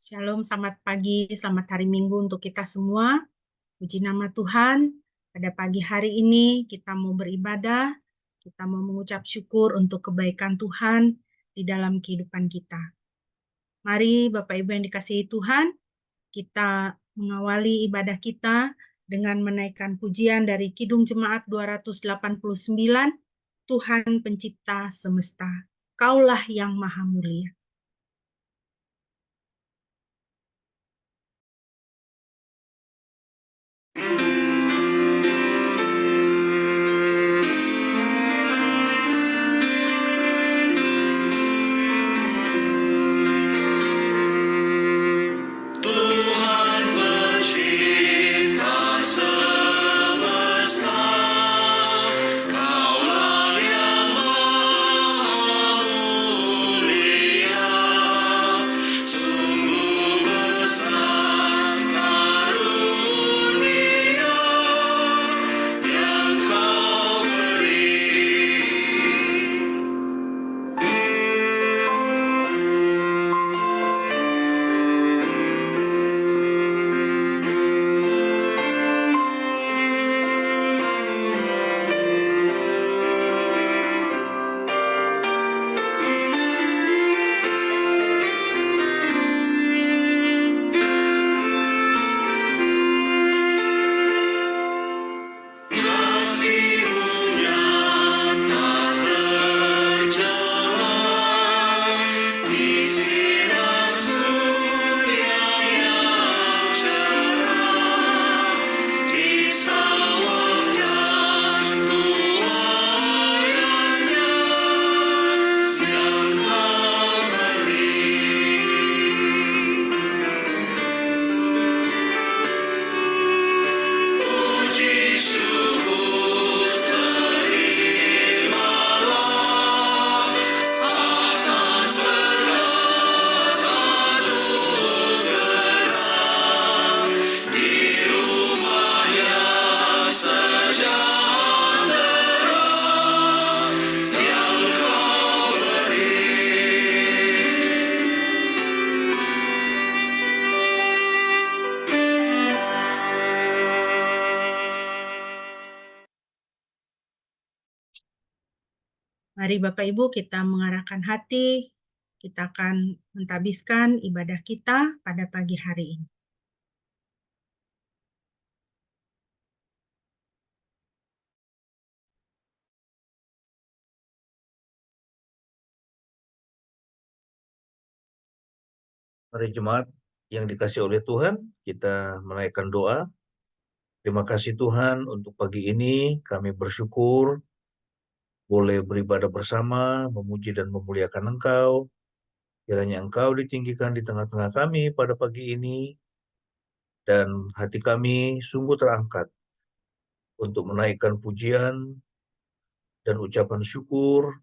Shalom, selamat pagi, selamat hari Minggu untuk kita semua. Puji nama Tuhan, pada pagi hari ini kita mau beribadah, kita mau mengucap syukur untuk kebaikan Tuhan di dalam kehidupan kita. Mari Bapak Ibu yang dikasihi Tuhan, kita mengawali ibadah kita dengan menaikkan pujian dari Kidung Jemaat 289, Tuhan Pencipta Semesta, Kaulah yang Maha Mulia. Mari Bapak Ibu kita mengarahkan hati, kita akan mentabiskan ibadah kita pada pagi hari ini. Mari jemaat yang dikasihi oleh Tuhan, kita menaikkan doa. Terima kasih Tuhan untuk pagi ini, kami bersyukur boleh beribadah bersama, memuji dan memuliakan Engkau. Kiranya Engkau ditinggikan di tengah-tengah kami pada pagi ini, dan hati kami sungguh terangkat untuk menaikkan pujian dan ucapan syukur,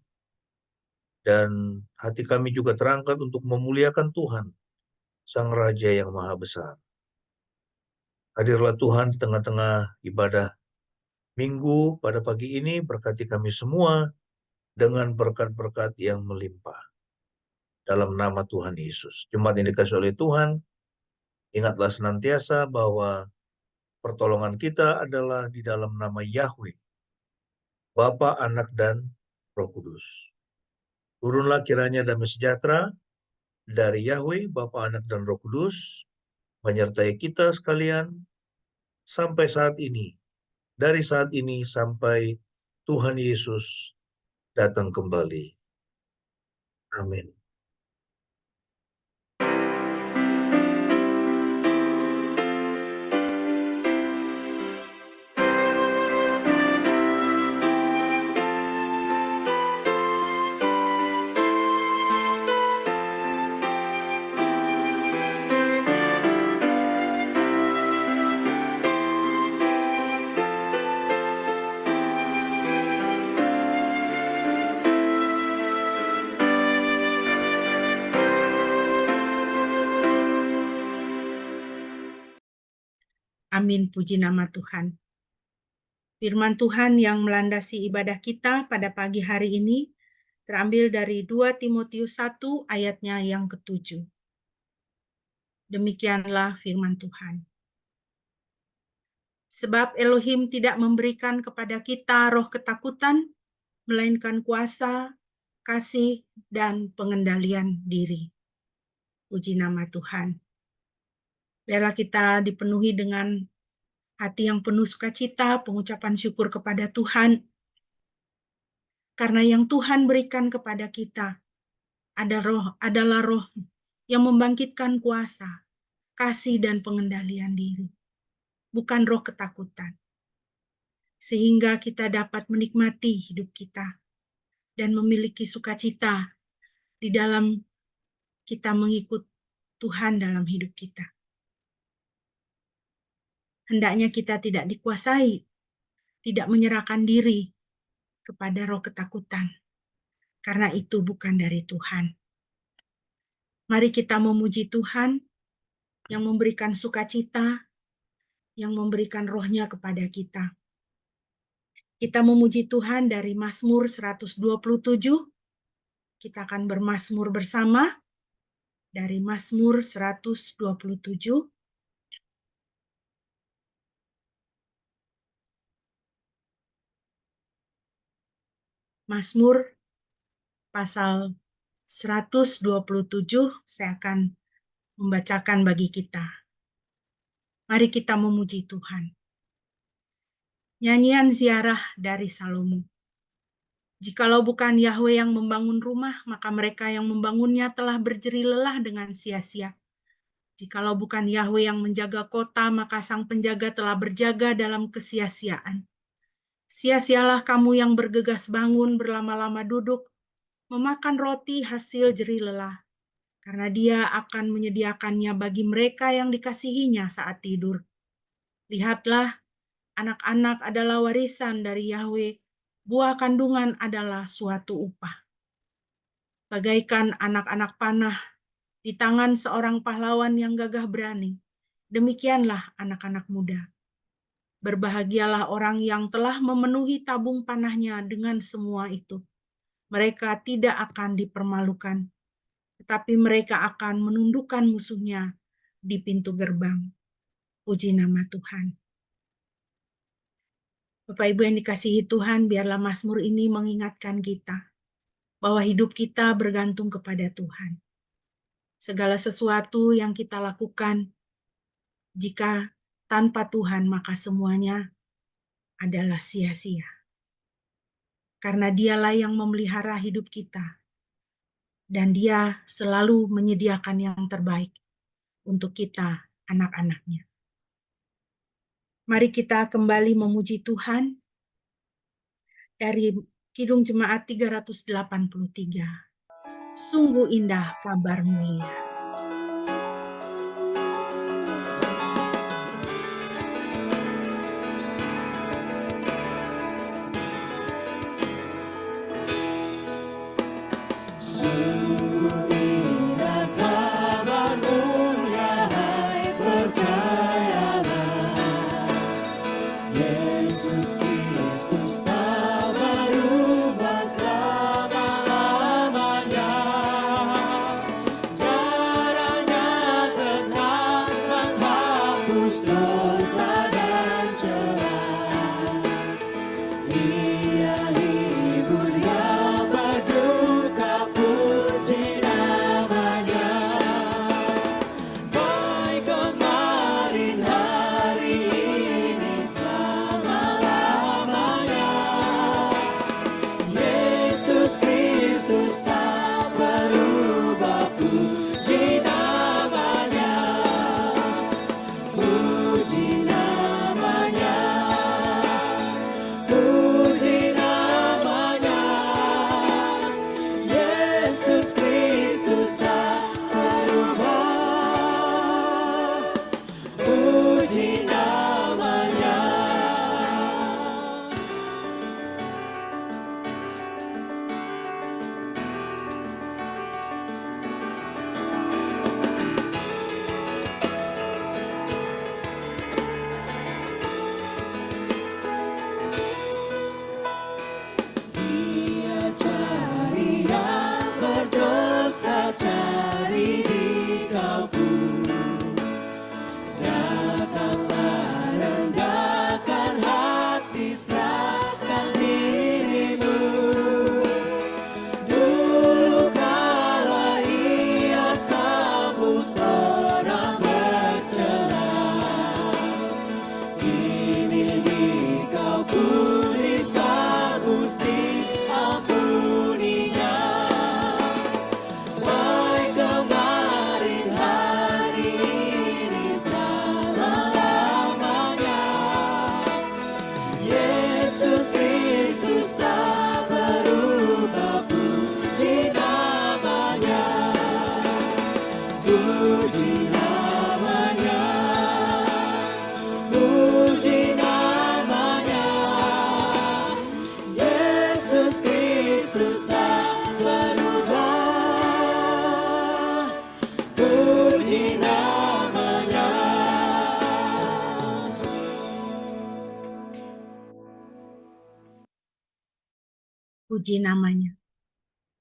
dan hati kami juga terangkat untuk memuliakan Tuhan, Sang Raja yang Maha Besar. Hadirlah Tuhan di tengah-tengah ibadah Minggu pada pagi ini, berkati kami semua dengan berkat-berkat yang melimpah. Dalam nama Tuhan Yesus. Jemaat yang dikasihi oleh Tuhan, ingatlah senantiasa bahwa pertolongan kita adalah di dalam nama Yahweh, Bapa, Anak, dan Roh Kudus. Turunlah kiranya damai sejahtera dari Yahweh, Bapa, Anak, dan Roh Kudus, menyertai kita sekalian sampai saat ini. Dari saat ini sampai Tuhan Yesus datang kembali. Amin. Amin, puji nama Tuhan. Firman Tuhan yang melandasi ibadah kita pada pagi hari ini terambil dari 2 Timotius 1 ayatnya yang ke-7. Demikianlah firman Tuhan. Sebab Elohim tidak memberikan kepada kita roh ketakutan, melainkan kuasa, kasih, dan pengendalian diri. Puji nama Tuhan. Biarlah kita dipenuhi dengan hati yang penuh sukacita, pengucapan syukur kepada Tuhan, karena yang Tuhan berikan kepada kita adalah roh yang membangkitkan kuasa, kasih, dan pengendalian diri, bukan roh ketakutan. Sehingga kita dapat menikmati hidup kita dan memiliki sukacita di dalam kita mengikut Tuhan dalam hidup kita. Hendaknya kita tidak dikuasai, tidak menyerahkan diri kepada roh ketakutan, karena itu bukan dari Tuhan. Mari kita memuji Tuhan yang memberikan sukacita, yang memberikan rohnya kepada kita. Kita memuji Tuhan dari Mazmur 127. Kita akan bermazmur bersama dari Mazmur 127. Mazmur pasal 127 saya akan membacakan bagi kita. Mari kita memuji Tuhan. Nyanyian ziarah dari Salomo. Jikalau bukan Yahwe yang membangun rumah, maka mereka yang membangunnya telah berjerih lelah dengan sia-sia. Jikalau bukan Yahwe yang menjaga kota, maka sang penjaga telah berjaga dalam kesia-siaan. Sia-sialah kamu yang bergegas bangun, berlama-lama duduk, memakan roti hasil jerih lelah, karena Dia akan menyediakannya bagi mereka yang dikasihinya saat tidur. Lihatlah, anak-anak adalah warisan dari Yahwe, buah kandungan adalah suatu upah. Bagaikan anak-anak panah di tangan seorang pahlawan yang gagah berani, demikianlah anak-anak muda. Berbahagialah orang yang telah memenuhi tabung panahnya dengan semua itu. Mereka tidak akan dipermalukan, tetapi mereka akan menundukkan musuhnya di pintu gerbang. Puji nama Tuhan. Bapak Ibu yang dikasihi Tuhan, biarlah Mazmur ini mengingatkan kita bahwa hidup kita bergantung kepada Tuhan. Segala sesuatu yang kita lakukan, jika tanpa Tuhan maka semuanya adalah sia-sia. Karena Dialah yang memelihara hidup kita, dan Dia selalu menyediakan yang terbaik untuk kita, anak-anaknya. Mari kita kembali memuji Tuhan dari Kidung Jemaat 383. Sungguh indah kabar mulia. Cari di kau pun puji namanya, Yesus Kristus tak berubah, puji namanya. Puji namanya.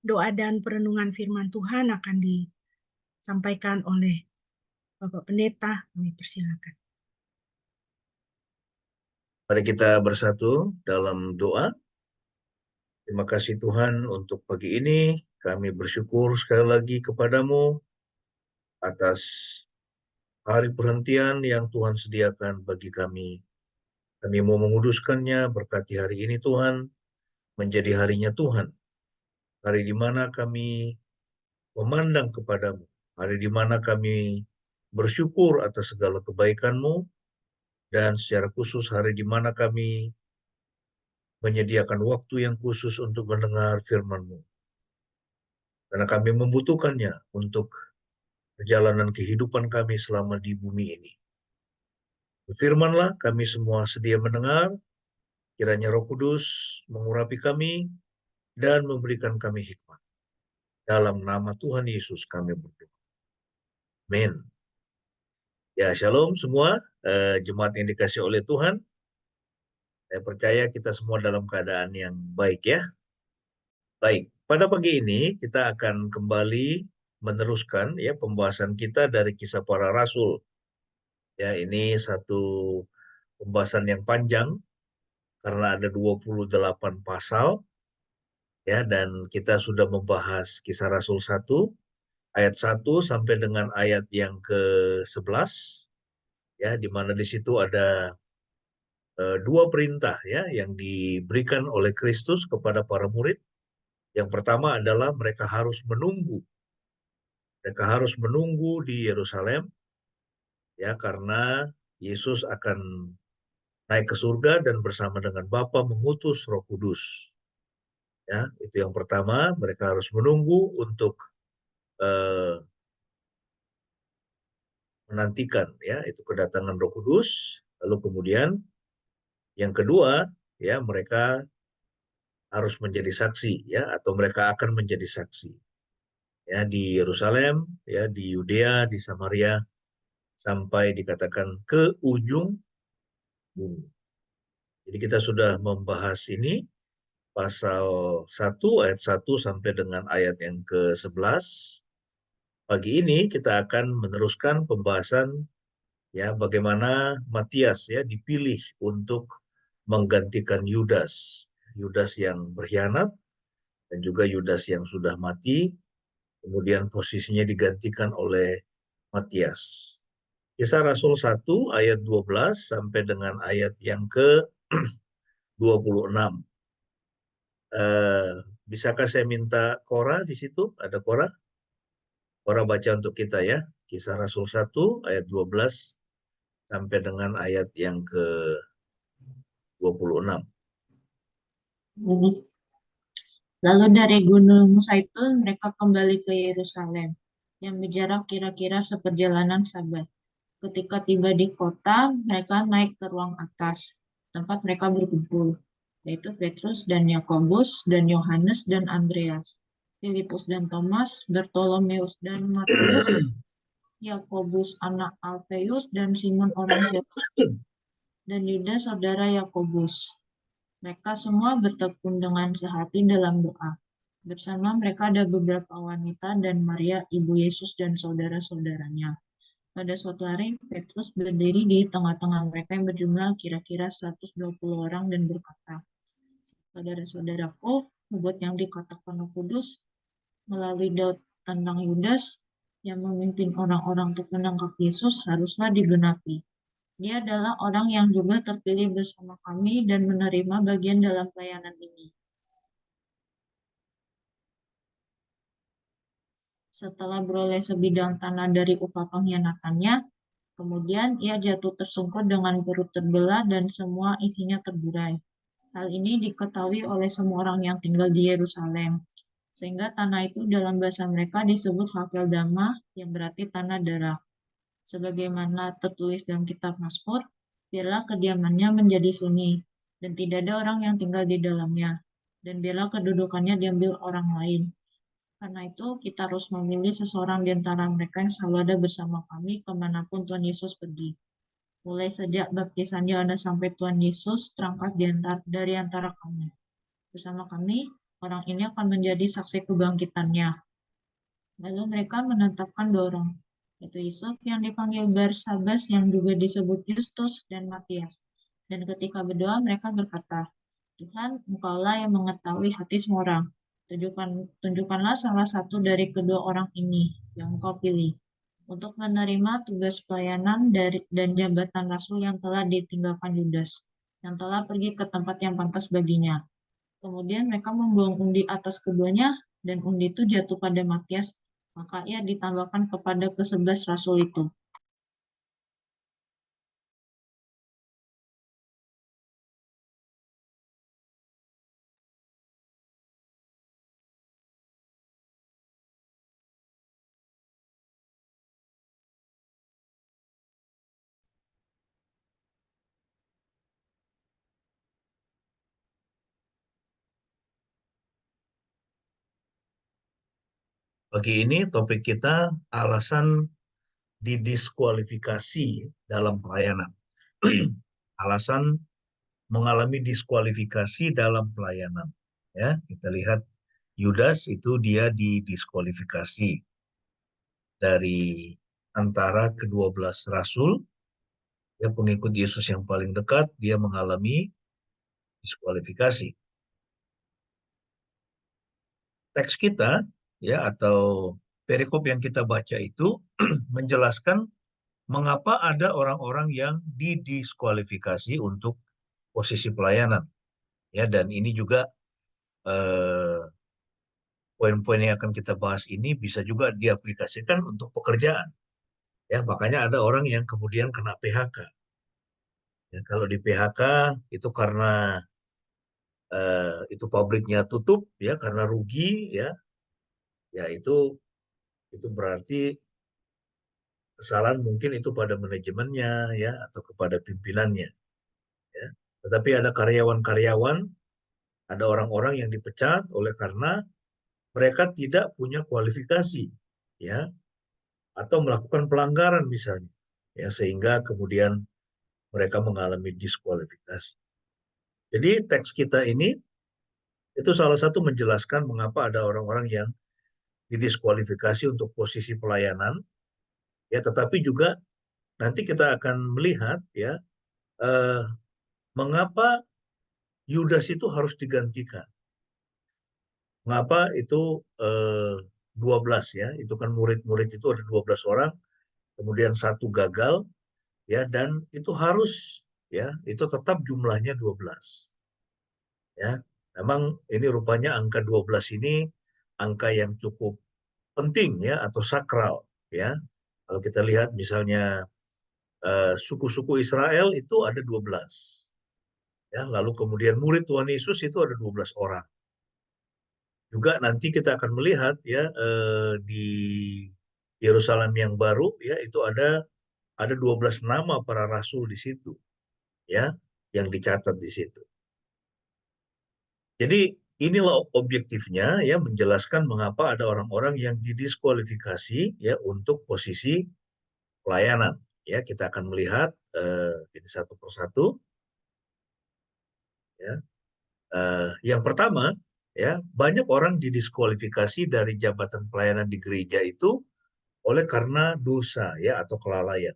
Doa dan perenungan firman Tuhan akan disampaikan oleh Bapak Pendeta. Kami persilakan. Mari kita bersatu dalam doa. Terima kasih Tuhan untuk pagi ini. Kami bersyukur sekali lagi kepadamu atas hari perhentian yang Tuhan sediakan bagi kami. Kami mau menguduskannya, berkati hari ini Tuhan, menjadi harinya Tuhan. Hari di mana kami memandang kepadamu. Hari di mana kami bersyukur atas segala kebaikan-Mu, dan secara khusus hari di mana kami menyediakan waktu yang khusus untuk mendengar firman-Mu. Karena kami membutuhkannya untuk perjalanan kehidupan kami selama di bumi ini. Firmanlah, kami semua sedia mendengar, kiranya Roh Kudus mengurapi kami dan memberikan kami hikmat. Dalam nama Tuhan Yesus kami berdoa. Amin. Ya, shalom semua, jemaat yang dikasih oleh Tuhan. Saya percaya kita semua dalam keadaan yang baik ya. Baik, pada pagi ini kita akan kembali meneruskan ya pembahasan kita dari Kisah Para Rasul. Ya, ini satu pembahasan yang panjang karena ada 28 pasal ya, dan kita sudah membahas Kisah Rasul 1 ayat 1 sampai dengan ayat yang ke-11 ya, di mana di situ ada dua perintah ya yang diberikan oleh Kristus kepada para murid. Yang pertama adalah mereka harus menunggu di Yerusalem ya, karena Yesus akan naik ke surga dan bersama dengan Bapa mengutus Roh Kudus. Ya, itu yang pertama, mereka harus menunggu untuk menantikan ya itu kedatangan Roh Kudus. Lalu kemudian yang kedua ya, mereka harus menjadi saksi ya, atau mereka akan menjadi saksi ya di Yerusalem, ya di Yudea, di Samaria, sampai dikatakan ke ujung bumi. Jadi kita sudah membahas ini pasal 1 ayat 1 sampai dengan ayat yang ke-11. Pagi ini kita akan meneruskan pembahasan ya bagaimana Matias ya dipilih untuk menggantikan Yudas. Yudas yang berkhianat dan juga Yudas yang sudah mati, kemudian posisinya digantikan oleh Matias. Kisah Rasul 1 ayat 12 sampai dengan ayat yang ke-26. Bisakah saya minta Kora di situ? Ada Kora? Kora baca untuk kita ya. Kisah Rasul 1 ayat 12 sampai dengan ayat yang ke-26. Lalu dari Gunung Zaitun mereka kembali ke Yerusalem, yang berjarak kira-kira seperjalanan Sabat. Ketika tiba di kota, mereka naik ke ruang atas, tempat mereka berkumpul, yaitu Petrus dan Yakobus dan Yohanes dan Andreas, Filipus dan Thomas, Bartolomeus dan Matius, Yakobus anak Alfeus dan Simon orang Zelotes, dan Yudas saudara Yakobus. Mereka semua bertekun dengan sehati dalam doa. Bersama mereka ada beberapa wanita dan Maria, ibu Yesus dan saudara-saudaranya. Pada suatu hari, Petrus berdiri di tengah-tengah mereka yang berjumlah kira-kira 120 orang dan berkata, "Saudara-saudaraku, nubuat yang dikatakan Roh Kudus melalui Daud tentang Yudas yang memimpin orang-orang untuk menangkap Yesus haruslah digenapi. Dia adalah orang yang juga terpilih bersama kami dan menerima bagian dalam pelayanan ini." Setelah beroleh sebidang tanah dari upah pengkhianatannya, kemudian ia jatuh tersungkur dengan perut terbelah dan semua isinya terburai. Hal ini diketahui oleh semua orang yang tinggal di Yerusalem. sehingga tanah itu dalam bahasa mereka disebut Hakeldama, yang berarti tanah darah. Sebagaimana tertulis dalam kitab Mazmur, biarlah kediamannya menjadi sunyi, dan tidak ada orang yang tinggal di dalamnya, dan biarlah kedudukannya diambil orang lain. Karena itu, kita harus memilih seseorang di antara mereka yang selalu ada bersama kami kemanapun Tuhan Yesus pergi. Mulai sejak baptisan Yohanes sampai Tuhan Yesus terangkat dari antara kami. Bersama kami, orang ini akan menjadi saksi kebangkitannya. Lalu mereka menetapkan dua orang, yaitu Yusuf yang dipanggil Barsabas yang juga disebut Justus dan Matias. Dan ketika berdoa mereka berkata, Tuhan, Engkaulah yang mengetahui hati semua orang. Tunjukkanlah salah satu dari kedua orang ini yang Engkau pilih untuk menerima tugas pelayanan dan jabatan rasul yang telah ditinggalkan Yudas, yang telah pergi ke tempat yang pantas baginya. Kemudian mereka membuang undi atas keduanya, dan undi itu jatuh pada Matias, maka ia ditambahkan kepada ke-11 rasul itu. Pagi ini topik kita alasan didiskualifikasi dalam pelayanan. Alasan mengalami diskualifikasi dalam pelayanan. Ya, kita lihat Yudas itu dia didiskualifikasi dari antara ke-12 rasul. Ya, pengikut Yesus yang paling dekat, dia mengalami diskualifikasi. Teks kita ya atau perikop yang kita baca itu menjelaskan mengapa ada orang-orang yang didiskualifikasi untuk posisi pelayanan. Ya, dan ini juga poin-poin yang akan kita bahas ini bisa juga diaplikasikan untuk pekerjaan. Ya, makanya ada orang yang kemudian kena PHK. Ya, kalau di PHK itu karena itu pabriknya tutup ya karena rugi ya, ya itu berarti kesalahan mungkin itu pada manajemennya ya atau kepada pimpinannya. Ya. Tetapi ada karyawan-karyawan, ada orang-orang yang dipecat oleh karena mereka tidak punya kualifikasi ya atau melakukan pelanggaran misalnya ya sehingga kemudian mereka mengalami diskualifikasi. Jadi teks kita ini itu salah satu menjelaskan mengapa ada orang-orang yang didiskualifikasi untuk posisi pelayanan ya, tetapi juga nanti kita akan melihat ya mengapa Yudas itu harus digantikan. Mengapa itu 12 ya, itu kan murid-murid itu ada 12 orang, kemudian satu gagal ya, dan itu harus ya, itu tetap jumlahnya 12. Ya. Memang ini rupanya angka 12 ini angka yang cukup penting ya atau sakral ya. Kalau kita lihat misalnya suku-suku Israel itu ada 12. Ya, lalu kemudian murid Tuhan Yesus itu ada 12 orang. Juga nanti kita akan melihat ya di Yerusalem yang baru ya itu ada 12 nama para rasul di situ ya yang dicatat di situ. Jadi inilah objektifnya ya menjelaskan mengapa ada orang-orang yang didiskualifikasi ya untuk posisi pelayanan. Ya, kita akan melihat ini satu persatu. Ya. Yang pertama, ya banyak orang didiskualifikasi dari jabatan pelayanan di gereja itu oleh karena dosa ya atau kelalaian.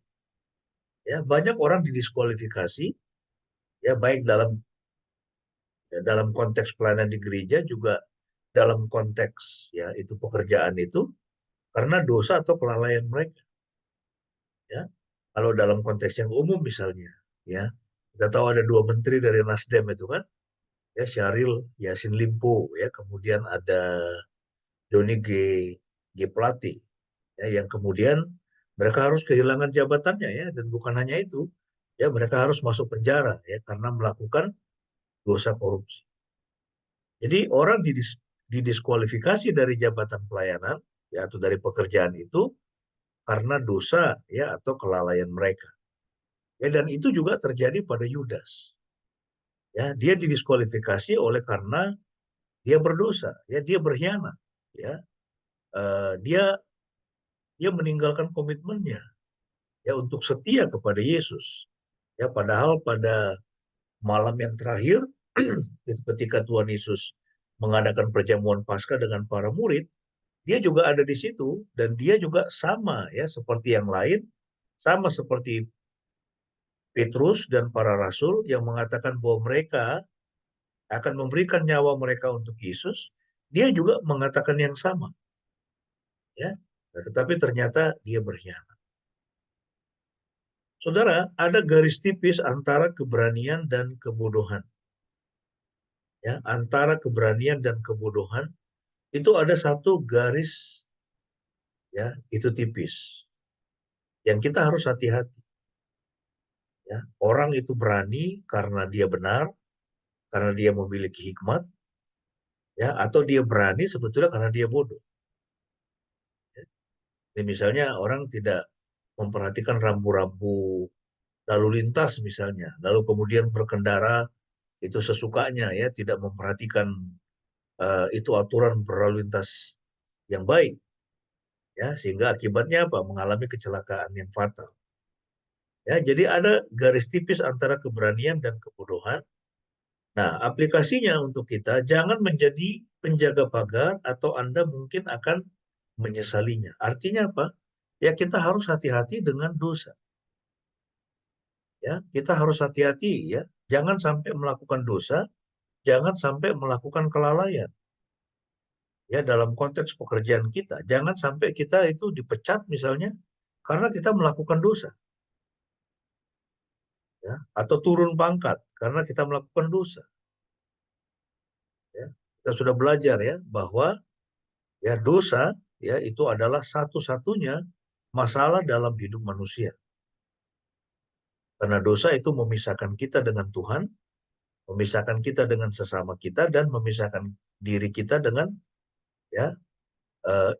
Ya, banyak orang didiskualifikasi ya baik dalam konteks pelayanan di gereja juga dalam konteks ya itu pekerjaan itu karena dosa atau kelalaian mereka. Ya, kalau dalam konteks yang umum misalnya, ya kita tahu ada 2 menteri dari Nasdem itu kan, ya Syahril Yassin Limpo, ya kemudian ada Johnny G Plate, ya yang kemudian mereka harus kehilangan jabatannya ya dan bukan hanya itu, ya mereka harus masuk penjara ya karena melakukan dosa korupsi. Jadi orang didiskualifikasi dari jabatan pelayanan ya atau dari pekerjaan itu karena dosa ya atau kelalaian mereka. Ya, dan itu juga terjadi pada Yudas. Ya, dia didiskualifikasi oleh karena dia berdosa, ya dia berkhianat, ya dia meninggalkan komitmennya ya untuk setia kepada Yesus. Ya, padahal pada malam yang terakhir itu ketika Tuhan Yesus mengadakan perjamuan Paskah dengan para murid, dia juga ada di situ dan dia juga sama ya seperti yang lain, sama seperti Petrus dan para rasul yang mengatakan bahwa mereka akan memberikan nyawa mereka untuk Yesus, dia juga mengatakan yang sama, ya. Nah, tetapi ternyata dia berkhianat. Saudara, ada garis tipis antara keberanian dan kebodohan. Ya, antara keberanian dan kebodohan itu ada satu garis, ya, itu tipis. Yang kita harus hati-hati. Ya, orang itu berani karena dia benar, karena dia memiliki hikmat, ya, atau dia berani sebetulnya karena dia bodoh. Jadi misalnya orang tidak memperhatikan rambu-rambu lalu lintas misalnya, lalu kemudian berkendara itu sesukanya ya, tidak memperhatikan itu aturan berlalu lintas yang baik, ya, sehingga akibatnya apa? Mengalami kecelakaan yang fatal. Ya, jadi ada garis tipis antara keberanian dan kebodohan. Nah, aplikasinya untuk kita jangan menjadi penjaga pagar atau Anda mungkin akan menyesalinya. Artinya apa? Ya kita harus hati-hati dengan dosa. Ya, kita harus hati-hati ya. Jangan sampai melakukan dosa, jangan sampai melakukan kelalaian. Ya, dalam konteks pekerjaan kita, jangan sampai kita itu dipecat misalnya karena kita melakukan dosa. Ya, atau turun pangkat karena kita melakukan dosa. Ya, kita sudah belajar ya bahwa ya dosa ya itu adalah satu-satunya masalah dalam hidup manusia. Karena dosa itu memisahkan kita dengan Tuhan, memisahkan kita dengan sesama kita, dan memisahkan diri kita dengan ya eh,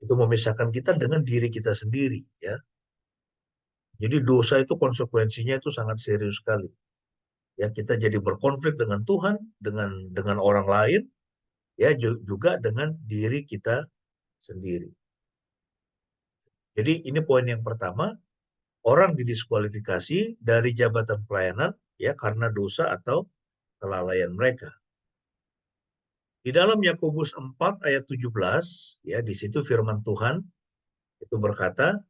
itu memisahkan kita dengan diri kita sendiri ya. Jadi dosa itu konsekuensinya itu sangat serius sekali. Ya kita jadi berkonflik dengan Tuhan, dengan orang lain, ya juga dengan diri kita sendiri. Jadi ini poin yang pertama, orang didiskualifikasi dari jabatan pelayanan ya karena dosa atau kelalaian mereka. Di dalam Yakobus 4 ayat 17, ya di situ firman Tuhan itu berkata,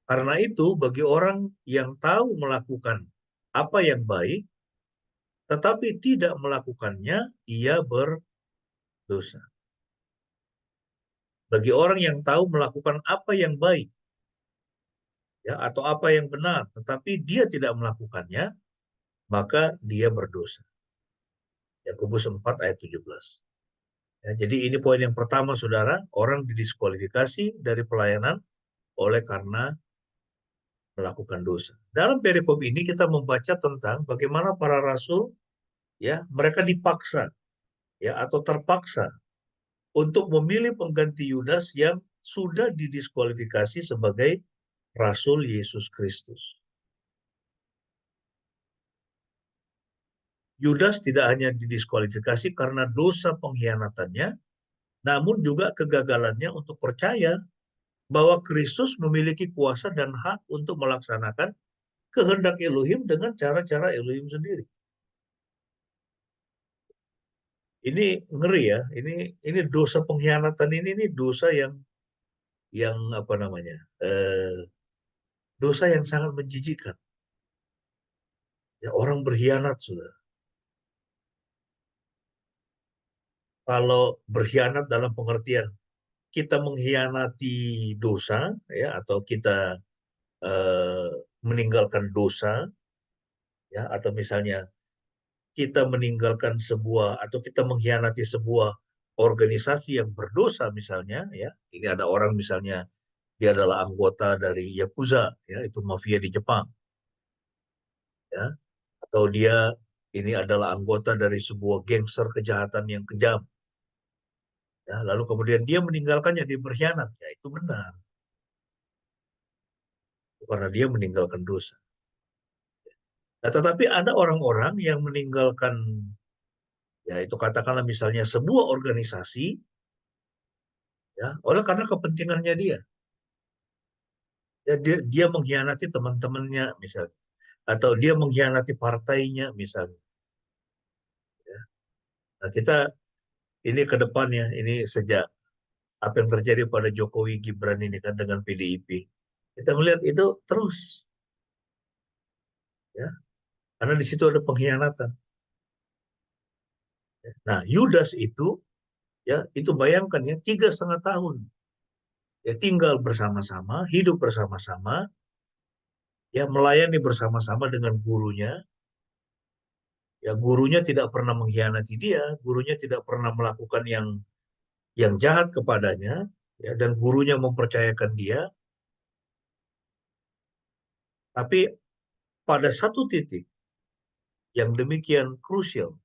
karena itu bagi orang yang tahu melakukan apa yang baik, tetapi tidak melakukannya, ia berdosa. Bagi orang yang tahu melakukan apa yang baik, ya atau apa yang benar, tetapi dia tidak melakukannya, maka dia berdosa. Yakobus 4 ayat 17. Ya, jadi ini poin yang pertama, saudara, orang didiskualifikasi dari pelayanan oleh karena melakukan dosa. Dalam perikop ini kita membaca tentang bagaimana para rasul ya mereka dipaksa ya atau terpaksa untuk memilih pengganti Yudas yang sudah didiskualifikasi sebagai rasul Yesus Kristus. Yudas tidak hanya didiskualifikasi karena dosa pengkhianatannya, namun juga kegagalannya untuk percaya bahwa Kristus memiliki kuasa dan hak untuk melaksanakan kehendak Elohim dengan cara-cara Elohim sendiri. Ini ngeri ya, ini dosa pengkhianatan ini dosa yang apa namanya, dosa yang sangat menjijikkan. Ya, orang berkhianat sudah. Kalau berkhianat dalam pengertian kita mengkhianati dosa, ya atau kita eh, meninggalkan dosa, ya atau misalnya kita meninggalkan sebuah atau kita mengkhianati sebuah organisasi yang berdosa misalnya, ya ini ada orang misalnya dia adalah anggota dari Yakuza, ya itu mafia di Jepang, ya atau dia ini adalah anggota dari sebuah gangster kejahatan yang kejam, Ya, lalu kemudian dia meninggalkannya, dia berkhianat. Ya, itu benar. Karena dia meninggalkan dosa. Nah, tetapi ada orang-orang yang meninggalkan, ya itu katakanlah misalnya sebuah organisasi, ya, oleh karena kepentingannya dia. Ya, dia mengkhianati teman-temannya misalnya, atau dia mengkhianati partainya misalnya. Ya. Nah, kita ini ke depannya, ini sejak apa yang terjadi pada Jokowi Gibran ini kan dengan PDIP, kita melihat itu terus, ya, karena di situ ada pengkhianatan. Nah, Yudas itu, ya, itu bayangkan ya 3,5 tahun, ya tinggal bersama-sama, hidup bersama-sama, ya melayani bersama-sama dengan gurunya, ya gurunya tidak pernah mengkhianati dia, gurunya tidak pernah melakukan yang jahat kepadanya, ya, dan gurunya mempercayakan dia, tapi pada satu titik yang demikian krusial,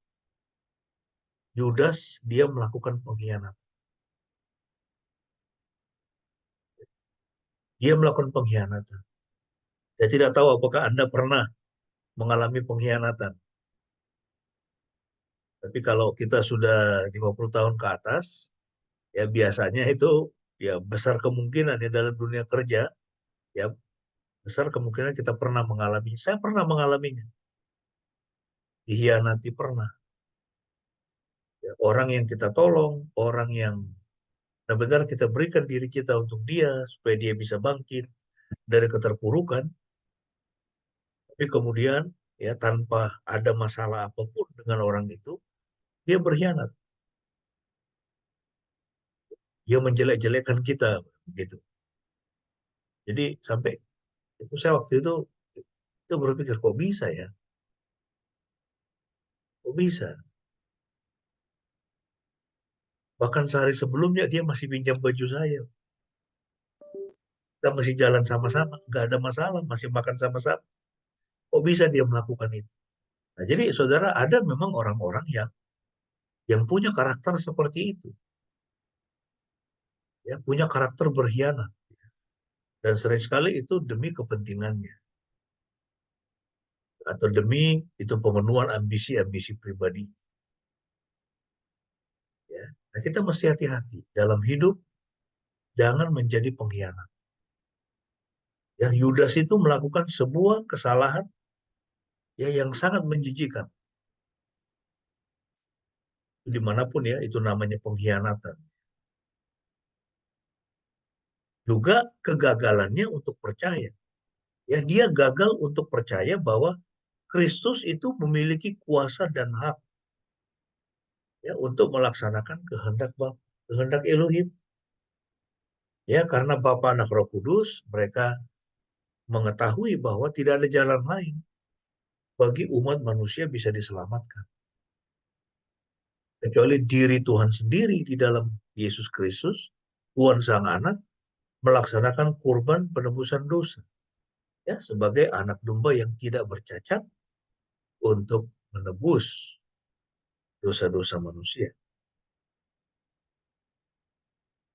Yudas dia melakukan pengkhianatan. Dia melakukan pengkhianatan. Saya tidak tahu apakah Anda pernah mengalami pengkhianatan. Tapi kalau kita sudah 50 tahun ke atas, ya biasanya itu ya besar kemungkinan ya dalam dunia kerja, ya besar kemungkinan kita pernah mengalaminya. Saya pernah mengalaminya. Dikhianati pernah. Ya, orang yang kita tolong, orang yang benar-benar kita berikan diri kita untuk dia supaya dia bisa bangkit dari keterpurukan, tapi kemudian ya tanpa ada masalah apapun dengan orang itu, dia berkhianat. Dia menjelek-jelekkan kita gitu. Jadi sampai itu saya waktu itu berpikir kok bisa ya? Kok bisa? Bahkan sehari sebelumnya dia masih pinjam baju saya. Kita masih jalan sama-sama, nggak ada masalah, masih makan sama-sama. Kok bisa dia melakukan itu? Nah, jadi saudara, ada memang orang-orang yang punya karakter seperti itu, ya punya karakter berkhianat, dan sering sekali itu demi kepentingannya atau demi itu pemenuhan ambisi-ambisi pribadi. Ya, nah kita mesti hati-hati dalam hidup, jangan menjadi pengkhianat. Ya, Yudas itu melakukan sebuah kesalahan ya yang sangat menjijikan. Dimanapun ya, itu namanya pengkhianatan. Juga kegagalannya untuk percaya. Ya, dia gagal untuk percaya bahwa Kristus itu memiliki kuasa dan hak ya untuk melaksanakan kehendak Elohim. Ya, karena Bapa, Anak, Roh Kudus, mereka mengetahui bahwa tidak ada jalan lain bagi umat manusia bisa diselamatkan kecuali diri Tuhan sendiri di dalam Yesus Kristus, Tuhan Sang Anak, melaksanakan kurban penebusan dosa, ya, sebagai anak domba yang tidak bercacat untuk menebus dosa-dosa manusia.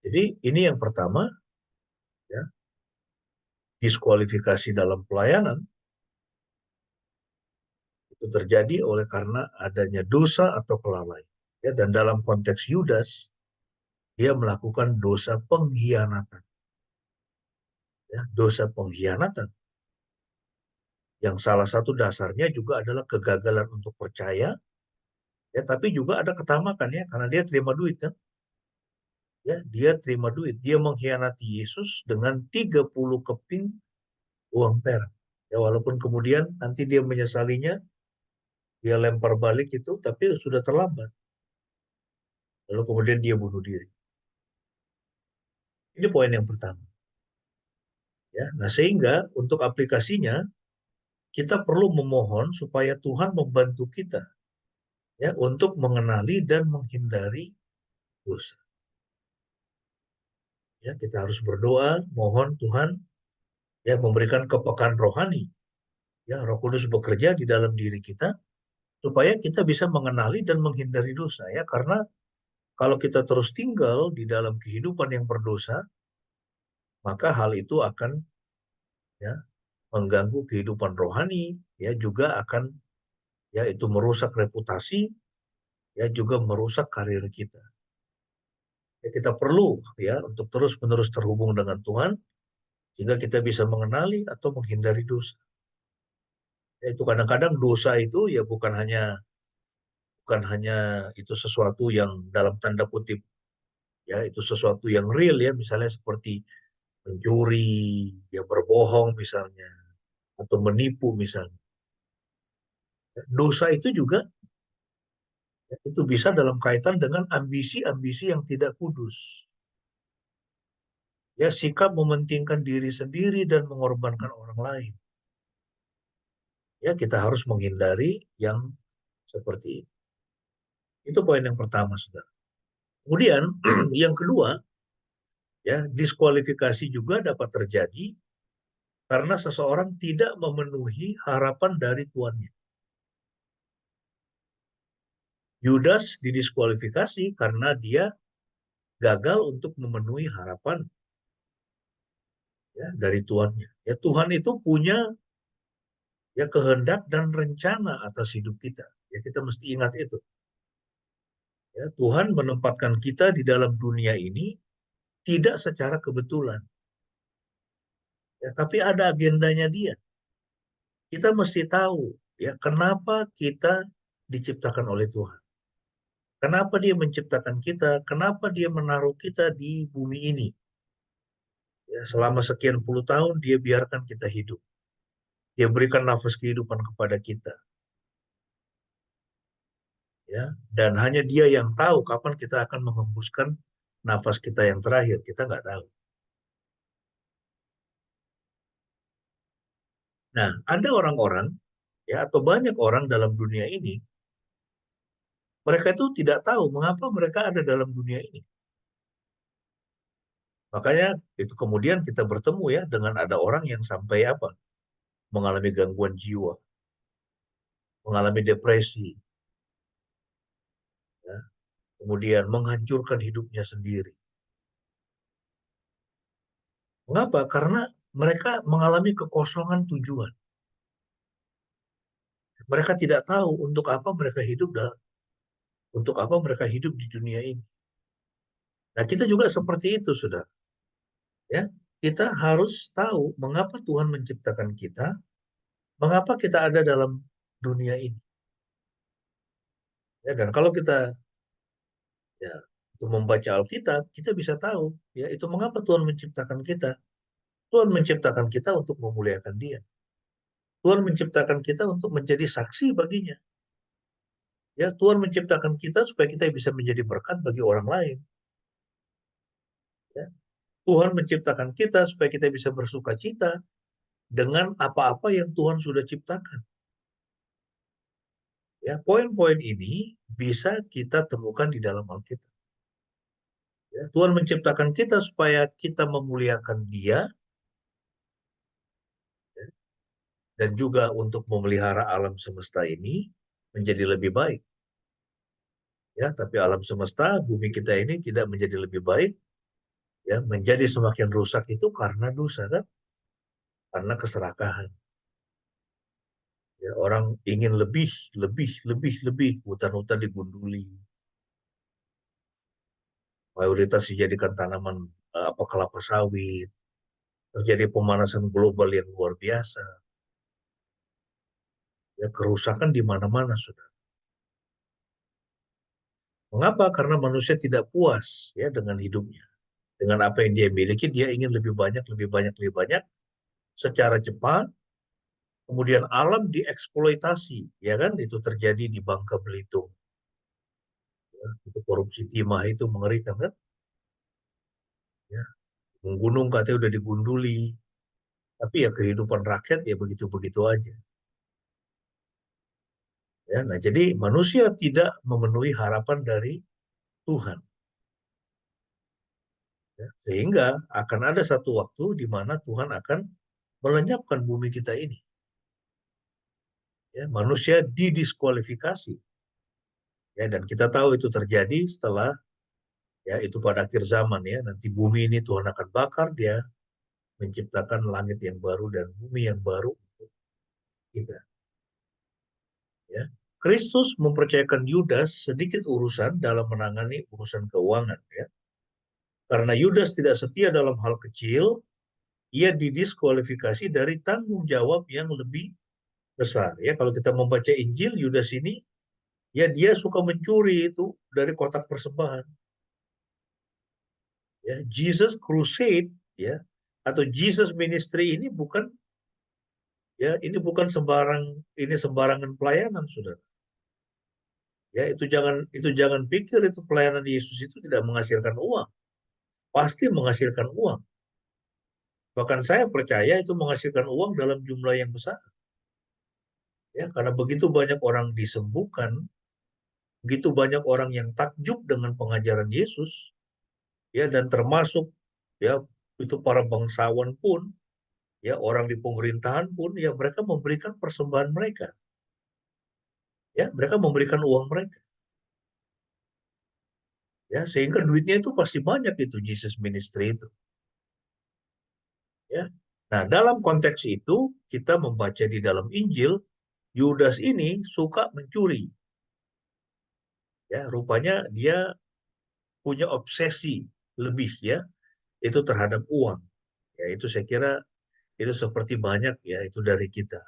Jadi ini yang pertama, ya, diskualifikasi dalam pelayanan itu terjadi oleh karena adanya dosa atau kelalaian. Ya, dan dalam konteks Yudas, dia melakukan dosa pengkhianatan. Ya, dosa pengkhianatan. Yang salah satu dasarnya juga adalah kegagalan untuk percaya, ya, tapi juga ada ketamakan ya, karena dia terima duit kan. Ya, dia terima duit, dia mengkhianati Yesus dengan 30 keping uang perak. Ya, walaupun kemudian nanti dia menyesalinya, dia lempar balik itu, tapi sudah terlambat. Lalu kemudian dia bunuh diri. Ini poin yang pertama. Ya, nah sehingga untuk aplikasinya kita perlu memohon supaya Tuhan membantu kita ya untuk mengenali dan menghindari dosa. Ya, kita harus berdoa, mohon Tuhan ya memberikan kepekaan rohani. Ya, Roh Kudus bekerja di dalam diri kita supaya kita bisa mengenali dan menghindari dosa ya, karena kalau kita terus tinggal di dalam kehidupan yang berdosa, maka hal itu akan ya mengganggu kehidupan rohani, ya juga akan ya itu merusak reputasi, ya juga merusak karir kita. Ya, kita perlu ya untuk terus-menerus terhubung dengan Tuhan sehingga kita bisa mengenali atau menghindari dosa. Ya, itu kadang-kadang dosa itu ya bukan hanya itu sesuatu yang dalam tanda kutip ya itu sesuatu yang real ya, misalnya seperti mencuri, ya berbohong misalnya, atau menipu misalnya. Dosa itu juga ya, itu bisa dalam kaitan dengan ambisi-ambisi yang tidak kudus. Ya, sikap mementingkan diri sendiri dan mengorbankan orang lain. Ya, kita harus menghindari yang seperti itu. Itu poin yang pertama, Saudara. Kemudian yang kedua, ya, diskualifikasi juga dapat terjadi karena seseorang tidak memenuhi harapan dari tuannya. Yudas didiskualifikasi karena dia gagal untuk memenuhi harapan ya dari tuannya. Ya, Tuhan itu punya ya kehendak dan rencana atas hidup kita. Ya, kita mesti ingat itu. Ya, Tuhan menempatkan kita di dalam dunia ini tidak secara kebetulan. Ya, tapi ada agendanya dia. Kita mesti tahu ya kenapa kita diciptakan oleh Tuhan. Kenapa dia menciptakan kita? Kenapa dia menaruh kita di bumi ini? Ya, selama sekian puluh tahun dia biarkan kita hidup. Dia berikan nafas kehidupan kepada kita. Ya, dan hanya dia yang tahu kapan kita akan menghembuskan nafas kita yang terakhir. Kita nggak tahu. Nah, ada orang-orang ya atau banyak orang dalam dunia ini, mereka itu tidak tahu mengapa mereka ada dalam dunia ini. Makanya itu kemudian kita bertemu ya dengan ada orang yang sampai apa? Mengalami gangguan jiwa, mengalami depresi, ya, kemudian menghancurkan hidupnya sendiri. Mengapa? Karena mereka mengalami kekosongan tujuan. Mereka tidak tahu untuk apa mereka hidup untuk apa mereka hidup di dunia ini. Nah, kita juga seperti itu, Saudara. Ya, kita harus tahu mengapa Tuhan menciptakan kita, mengapa kita ada dalam dunia ini. Ya, dan kalau kita ya untuk membaca Alkitab, kita bisa tahu ya itu mengapa Tuhan menciptakan kita. Tuhan menciptakan kita untuk memuliakan Dia. Tuhan menciptakan kita untuk menjadi saksi baginya. Ya, Tuhan menciptakan kita supaya kita bisa menjadi berkat bagi orang lain. Ya. Tuhan menciptakan kita supaya kita bisa bersuka cita dengan apa-apa yang Tuhan sudah ciptakan. Ya, poin-poin ini bisa kita temukan di dalam Alkitab. Ya, Tuhan menciptakan kita supaya kita memuliakan Dia ya, dan juga untuk memelihara alam semesta ini menjadi lebih baik. Ya, tapi alam semesta, bumi kita ini tidak menjadi lebih baik, ya, menjadi semakin rusak itu karena dosa kan, karena keserakahan. Ya, orang ingin lebih, hutan-hutan digunduli, mayoritas dijadikan tanaman apa kelapa sawit, terjadi pemanasan global yang luar biasa, ya kerusakan di mana-mana sudah. Mengapa? Karena manusia tidak puas ya dengan hidupnya, dengan apa yang dia miliki, dia ingin lebih banyak, lebih banyak, lebih banyak, secara cepat. Kemudian alam dieksploitasi, ya kan? Itu terjadi di Bangka Belitung. Ya, itu korupsi timah itu mengerikan kan? Ya, gunung katanya udah digunduli, tapi ya kehidupan rakyat ya begitu-begitu aja. Ya, nah jadi manusia tidak memenuhi harapan dari Tuhan. Ya, sehingga akan ada satu waktu di mana Tuhan akan melenyapkan bumi kita ini. Ya, manusia didiskualifikasi. Ya, dan kita tahu itu terjadi setelah Ya, itu pada akhir zaman ya. Nanti bumi ini Tuhan akan bakar, dia menciptakan langit yang baru dan bumi yang baru untuk kita. Ya. Kristus mempercayakan Yudas sedikit urusan dalam menangani urusan keuangan ya. Karena Yudas tidak setia dalam hal kecil, ia didiskualifikasi dari tanggung jawab yang lebih besar ya. Kalau kita membaca Injil, Yudas ini ya dia suka mencuri itu dari kotak persembahan. Ya, Jesus Crusade ya atau Jesus Ministry ini bukan ya ini bukan sembarangan pelayanan, Saudara. Ya, itu jangan pikir itu pelayanan Yesus itu tidak menghasilkan uang. Pasti menghasilkan uang. Bahkan saya percaya itu menghasilkan uang dalam jumlah yang besar. Ya, karena begitu banyak orang disembuhkan, begitu banyak orang yang takjub dengan pengajaran Yesus, ya dan termasuk ya itu para bangsawan pun, ya orang di pemerintahan pun, ya mereka memberikan persembahan mereka. Ya, mereka memberikan uang mereka. Ya, sehingga duitnya itu pasti banyak itu Jesus Ministry itu. Ya. Nah, dalam konteks itu kita membaca di dalam Injil, Yudas ini suka mencuri. Ya, rupanya dia punya obsesi lebih ya, itu terhadap uang. Ya, itu saya kira itu seperti banyak ya itu dari kita.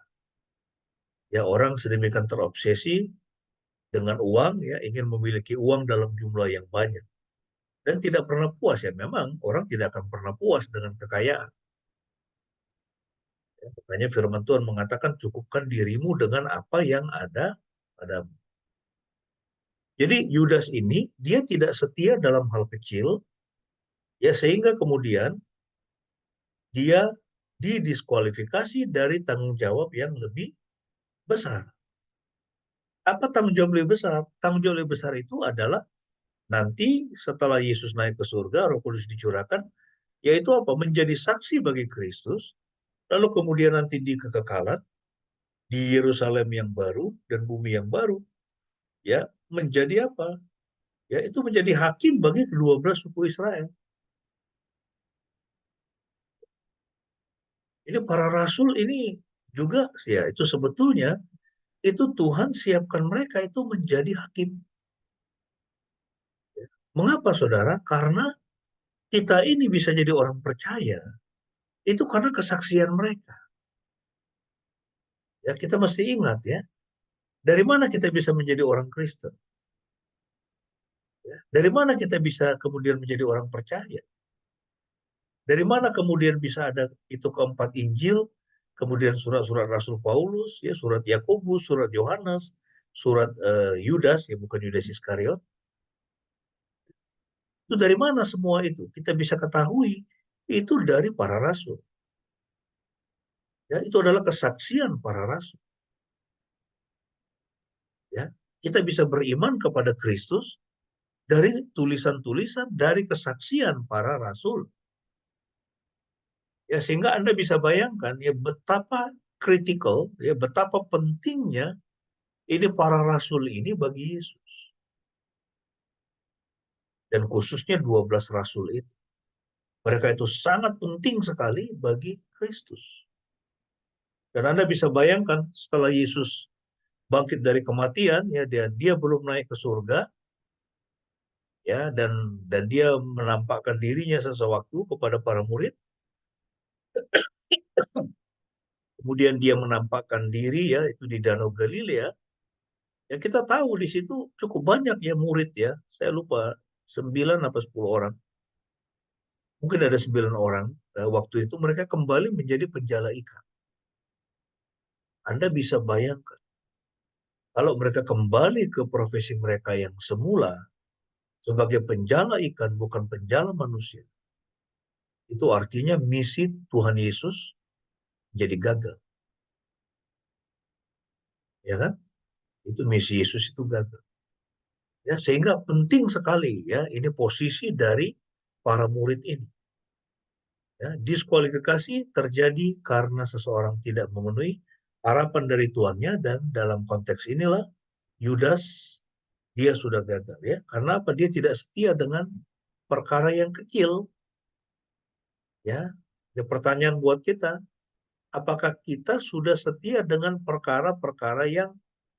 Ya, orang sedemikian terobsesi dengan uang ya, ingin memiliki uang dalam jumlah yang banyak dan tidak pernah puas ya. Memang orang tidak akan pernah puas dengan kekayaan. Ya, makanya firman Tuhan mengatakan cukupkan dirimu dengan apa yang ada padamu. Jadi Yudas ini dia tidak setia dalam hal kecil ya sehingga kemudian dia didiskualifikasi dari tanggung jawab yang lebih besar. Apa tanggung jawab lebih besar? Tanggung jawab lebih besar itu adalah nanti setelah Yesus naik ke surga, Roh Kudus dicurahkan, yaitu apa? Menjadi saksi bagi Kristus, lalu kemudian nanti di kekekalan, di Yerusalem yang baru dan bumi yang baru, ya menjadi apa? Ya itu menjadi hakim bagi kedua belas suku Israel. Ini para rasul ini juga ya itu sebetulnya itu Tuhan siapkan mereka itu menjadi hakim. Mengapa saudara? Karena kita ini bisa jadi orang percaya itu karena kesaksian mereka. Ya kita mesti ingat ya, dari mana kita bisa menjadi orang Kristen? Ya, dari mana kita bisa kemudian menjadi orang percaya? Dari mana kemudian bisa ada itu keempat Injil, kemudian surat-surat Rasul Paulus, ya surat Yakobus, surat Yohanes, surat Yudas, ya bukan Yudas Iskariot. Itu dari mana semua itu? Kita bisa ketahui itu dari para rasul. Ya, itu adalah kesaksian para rasul. Ya, kita bisa beriman kepada Kristus dari tulisan-tulisan dari kesaksian para rasul. Ya, sehingga Anda bisa bayangkan ya betapa kritikal, ya betapa pentingnya ini para rasul ini bagi Yesus. Dan khususnya 12 rasul itu. Mereka itu sangat penting sekali bagi Kristus. Dan Anda bisa bayangkan setelah Yesus bangkit dari kematian, ya dia belum naik ke surga, ya dan dia menampakkan dirinya sesewaktu kepada para murid. Kemudian dia menampakkan diri ya itu di Danau Galilea. Ya kita tahu di situ cukup banyak ya murid ya. Saya lupa 9 atau 10 orang. Mungkin ada 9 orang. Waktu itu mereka kembali menjadi penjala ikan. Anda bisa bayangkan. Kalau mereka kembali ke profesi mereka yang semula, sebagai penjala ikan, bukan penjala manusia. Itu artinya misi Tuhan Yesus jadi gagal. Ya kan? Itu misi Yesus itu gagal. Ya, sehingga penting sekali ya ini posisi dari para murid ini. Ya, diskualifikasi terjadi karena seseorang tidak memenuhi harapan dari tuannya dan dalam konteks inilah Yudas dia sudah gagal ya. Karena apa? Dia tidak setia dengan perkara yang kecil. Ya, ini pertanyaan buat kita, apakah kita sudah setia dengan perkara-perkara yang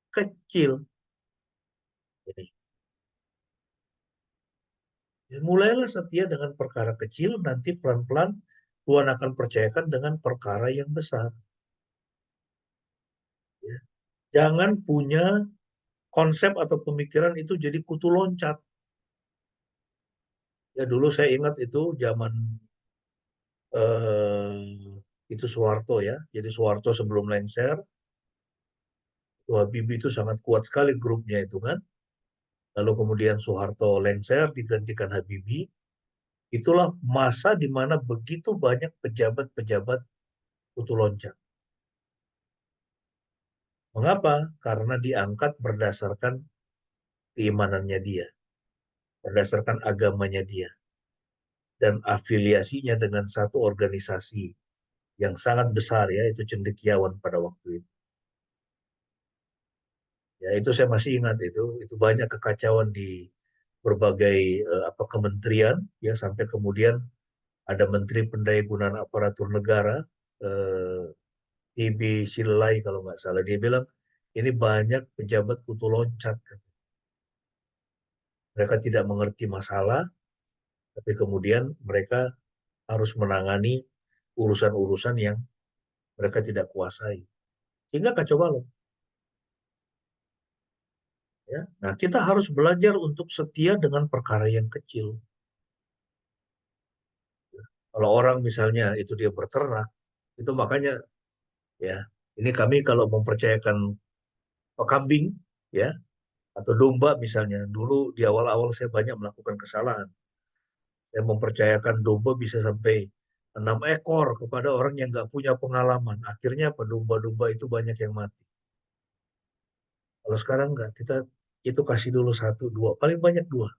kecil? Jadi, mulailah setia dengan perkara kecil, nanti pelan-pelan Tuhan akan percayakan dengan perkara yang besar. Ya. Jangan punya konsep atau pemikiran itu jadi kutu loncat. Ya dulu saya ingat itu zaman itu Soeharto ya. Jadi Soeharto sebelum lengser, Habibie itu sangat kuat sekali grupnya itu kan. Lalu kemudian Soeharto lengser digantikan Habibie. Itulah masa di mana begitu banyak pejabat-pejabat kutu loncat. Mengapa? Karena diangkat berdasarkan keimanannya dia, berdasarkan agamanya dia, dan afiliasinya dengan satu organisasi yang sangat besar ya, itu cendekiawan pada waktu itu. Ya itu saya masih ingat itu banyak kekacauan di berbagai kementerian ya sampai kemudian ada Menteri Pendayagunaan Aparatur Negara TB Silai kalau nggak salah dia bilang ini banyak pejabat kutu loncat. Mereka tidak mengerti masalah, tapi kemudian mereka harus menangani urusan-urusan yang mereka tidak kuasai. Sehingga kacau balau. Ya. Nah, kita harus belajar untuk setia dengan perkara yang kecil. Kalau orang misalnya itu dia berternak, itu makanya ya ini kami kalau mempercayakan kambing ya atau domba misalnya, dulu di awal-awal saya banyak melakukan kesalahan. Saya mempercayakan domba bisa sampai 6 ekor kepada orang yang nggak punya pengalaman. Akhirnya apa? Domba-domba itu banyak yang mati. Kalau sekarang nggak, kita itu kasih dulu 1, 2, paling banyak 2.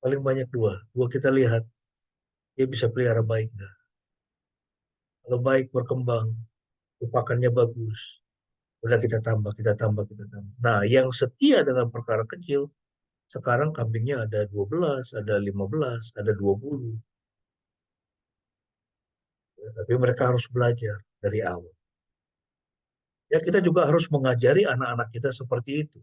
Paling banyak 2. 2 kita lihat, dia bisa pelihara baik nggak. Kalau baik berkembang, upakannya bagus. Udah kita tambah, kita tambah, kita tambah. Nah, yang setia dengan perkara kecil, sekarang kambingnya ada 12, ada 15, ada 20. Ya, tapi mereka harus belajar dari awal. Ya, kita juga harus mengajari anak-anak kita seperti itu.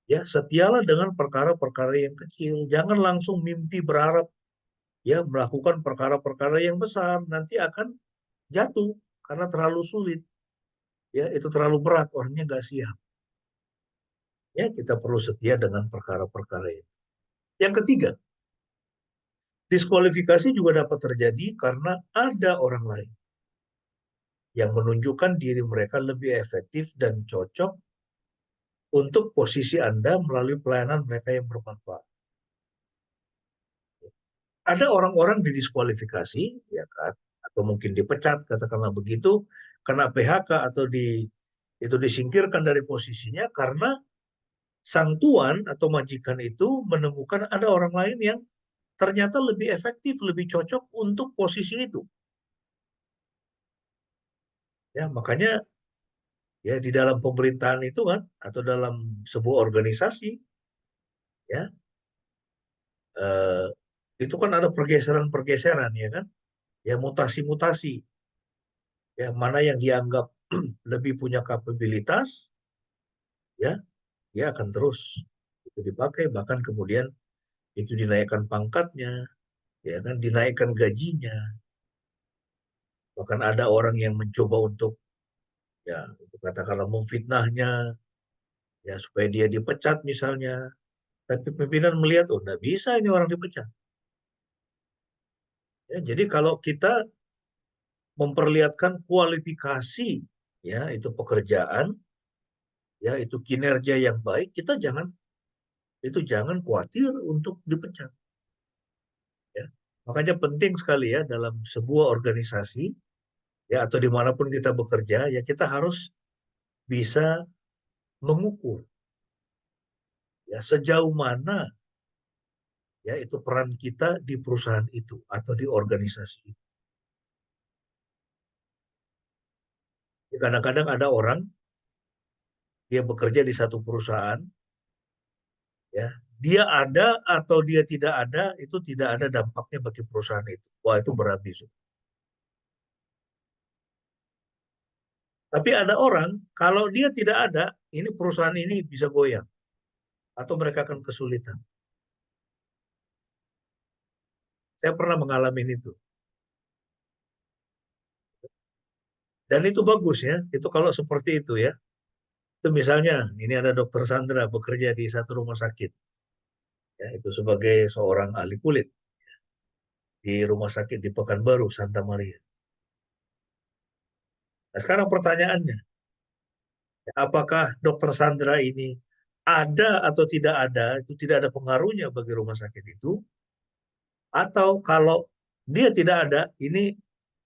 Ya, setialah dengan perkara-perkara yang kecil. Jangan langsung mimpi berharap ya melakukan perkara-perkara yang besar. Nanti akan jatuh karena terlalu sulit. Ya, itu terlalu berat, orangnya nggak siap. Ya, kita perlu setia dengan perkara-perkara itu. Yang ketiga, diskualifikasi juga dapat terjadi karena ada orang lain yang menunjukkan diri mereka lebih efektif dan cocok untuk posisi Anda melalui pelayanan mereka yang bermanfaat. Ada orang-orang didiskualifikasi, ya kan, atau mungkin dipecat, katakanlah begitu, kena PHK atau itu disingkirkan dari posisinya karena sang tuan atau majikan itu menemukan ada orang lain yang ternyata lebih efektif, lebih cocok untuk posisi itu. Ya, makanya ya di dalam pemerintahan itu kan atau dalam sebuah organisasi ya eh, itu kan ada pergeseran-pergeseran ya kan, ya mutasi-mutasi ya mana yang dianggap lebih punya kapabilitas ya dia akan terus itu dipakai bahkan kemudian itu dinaikkan pangkatnya ya kan dinaikkan gajinya bahkan ada orang yang mencoba untuk ya itu katakanlah memfitnahnya ya supaya dia dipecat misalnya tapi pimpinan melihat oh nggak bisa ini orang dipecat ya, jadi kalau kita memperlihatkan kualifikasi ya itu pekerjaan ya itu kinerja yang baik kita jangan khawatir untuk dipecat ya makanya penting sekali ya dalam sebuah organisasi ya atau dimanapun kita bekerja ya kita harus bisa mengukur ya sejauh mana ya itu peran kita di perusahaan itu atau di organisasi itu. Kadang-kadang ada orang dia bekerja di satu perusahaan ya dia ada atau dia tidak ada, itu tidak ada dampaknya bagi perusahaan itu. Wah, itu berarti. Tapi ada orang, kalau dia tidak ada, ini perusahaan ini bisa goyang. Atau mereka akan kesulitan. Saya pernah mengalami itu. Dan itu bagus ya, itu kalau seperti itu ya. Itu misalnya, ini ada Dokter Sandra bekerja di satu rumah sakit. Ya, itu sebagai seorang ahli kulit di rumah sakit di Pekanbaru, Santa Maria. Nah, sekarang pertanyaannya, apakah Dokter Sandra ini ada atau tidak ada, itu tidak ada pengaruhnya bagi rumah sakit itu, atau kalau dia tidak ada, ini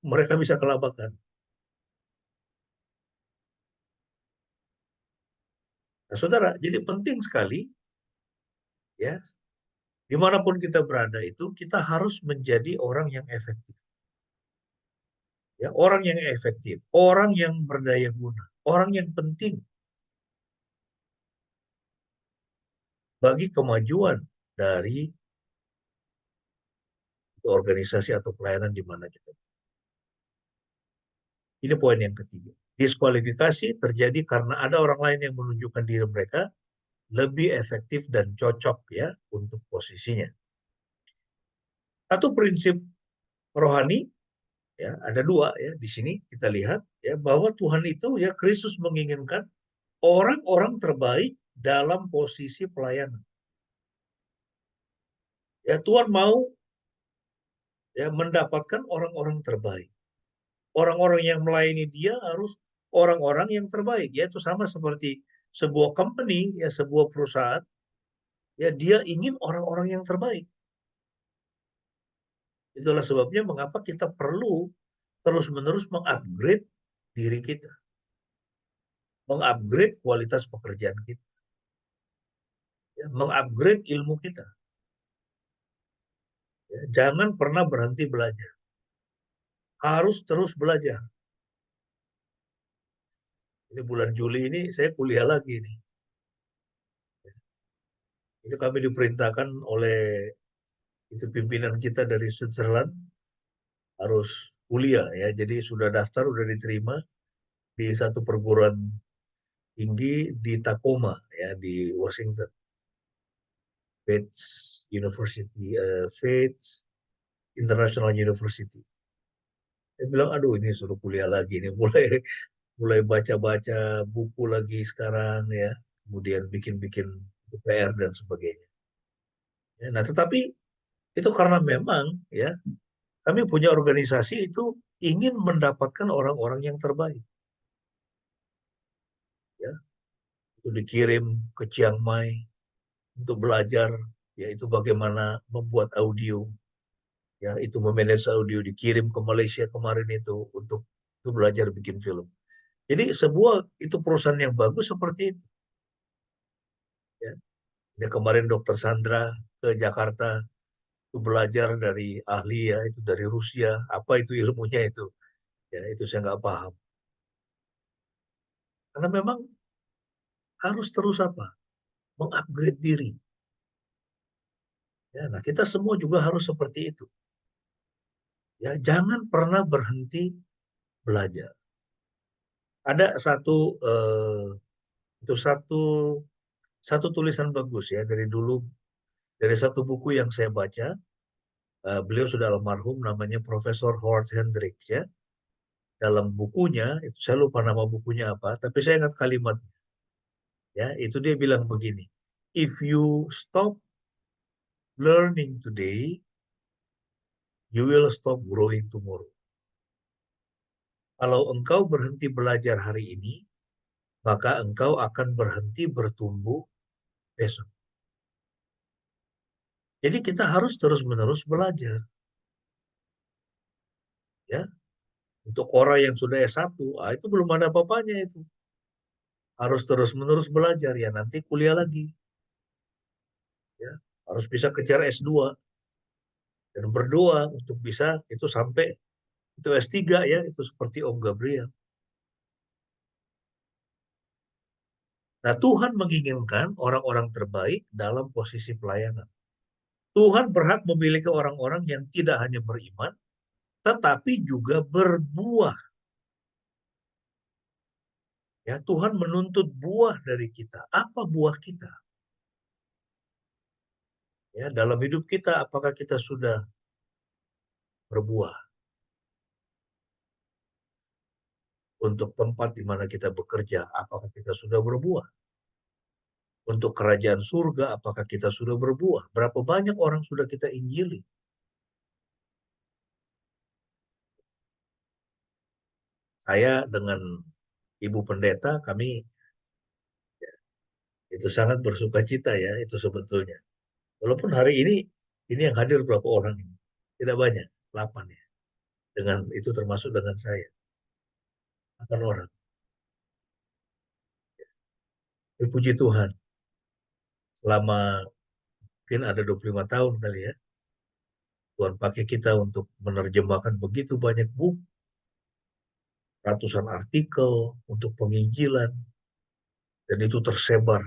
mereka bisa kelabakan. Nah, saudara, jadi penting sekali, ya, dimanapun kita berada itu, kita harus menjadi orang yang efektif. Ya, orang yang efektif, orang yang berdaya guna, orang yang penting bagi kemajuan dari organisasi atau pelayanan di mana kita. Ini poin yang ketiga. Diskualifikasi terjadi karena ada orang lain yang menunjukkan diri mereka lebih efektif dan cocok ya untuk posisinya. Satu prinsip rohani ya, ada dua ya di sini kita lihat ya bahwa Tuhan itu ya Kristus menginginkan orang-orang terbaik dalam posisi pelayanan. Ya Tuhan mau ya mendapatkan orang-orang terbaik. Orang-orang yang melayani dia harus orang-orang yang terbaik, yaitu sama seperti sebuah company ya sebuah perusahaan ya dia ingin orang-orang yang terbaik. Itulah sebabnya mengapa kita perlu terus-menerus mengupgrade diri kita, mengupgrade kualitas pekerjaan kita, ya, mengupgrade ilmu kita. Ya, jangan pernah berhenti belajar, harus terus belajar. Ini bulan Juli ini saya kuliah lagi nih. Ini kami diperintahkan oleh itu pimpinan kita dari Switzerland harus kuliah ya. Jadi sudah daftar, sudah diterima di satu perguruan tinggi di Tacoma ya di Washington. Faith University, Faith International University. Saya bilang, aduh ini suruh kuliah lagi nih, mulai baca-baca buku lagi sekarang ya, kemudian bikin-bikin PR dan sebagainya. Ya, nah, tetapi itu karena memang ya kami punya organisasi itu ingin mendapatkan orang-orang yang terbaik. Ya, itu dikirim ke Chiang Mai untuk belajar, yaitu bagaimana membuat audio, ya itu memanage audio, dikirim ke Malaysia kemarin itu belajar bikin film. Jadi sebuah itu perusahaan yang bagus seperti itu. Ya. Dia kemarin Dokter Sandra ke Jakarta itu belajar dari ahli ya itu dari Rusia, apa itu ilmunya itu, ya itu saya nggak paham. Karena memang harus terus apa, mengupgrade diri. Ya, nah kita semua juga harus seperti itu. Ya, jangan pernah berhenti belajar. Ada itu satu tulisan bagus ya dari dulu dari satu buku yang saya baca. Beliau sudah almarhum namanya Profesor Howard Hendricks ya. Dalam bukunya itu saya lupa nama bukunya apa, tapi saya ingat kalimat ya itu dia bilang begini. If you stop learning today, you will stop growing tomorrow. Kalau engkau berhenti belajar hari ini, maka engkau akan berhenti bertumbuh besok. Jadi kita harus terus-menerus belajar. Ya, untuk orang yang sudah S1, itu belum ada apa-apanya itu. Harus terus-menerus belajar ya nanti kuliah lagi. Ya, harus bisa kejar S2 dan berdoa untuk bisa itu sampai itu S3 ya, itu seperti Om Gabriel. Nah, Tuhan menginginkan orang-orang terbaik dalam posisi pelayanan. Tuhan berhak memiliki orang-orang yang tidak hanya beriman, tetapi juga berbuah. Ya, Tuhan menuntut buah dari kita. Apa buah kita? Ya, dalam hidup kita, apakah kita sudah berbuah? Untuk tempat di mana kita bekerja, apakah kita sudah berbuah? Untuk kerajaan surga, apakah kita sudah berbuah? Berapa banyak orang sudah kita injili? Saya dengan Ibu Pendeta, kami itu sangat bersuka cita ya, itu sebetulnya. Walaupun hari ini yang hadir berapa orang ini? Tidak banyak, 8 ya. Dengan itu termasuk dengan saya, 8 orang. Puji Tuhan, selama mungkin ada 25 tahun kali ya, Tuhan pakai kita untuk menerjemahkan begitu banyak buku, ratusan artikel untuk penginjilan, dan itu tersebar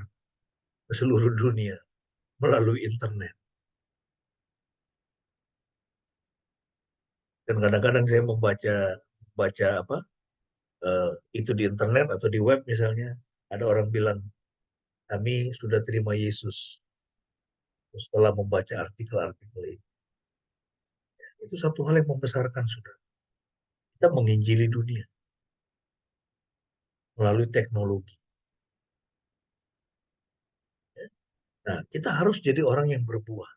ke seluruh dunia melalui internet. Dan kadang-kadang saya baca apa itu di internet atau di web misalnya, ada orang bilang, kami sudah terima Yesus setelah membaca artikel-artikel ini. Itu satu hal yang membesarkan, saudara. Kita menginjili dunia melalui teknologi. Nah, kita harus jadi orang yang berbuah.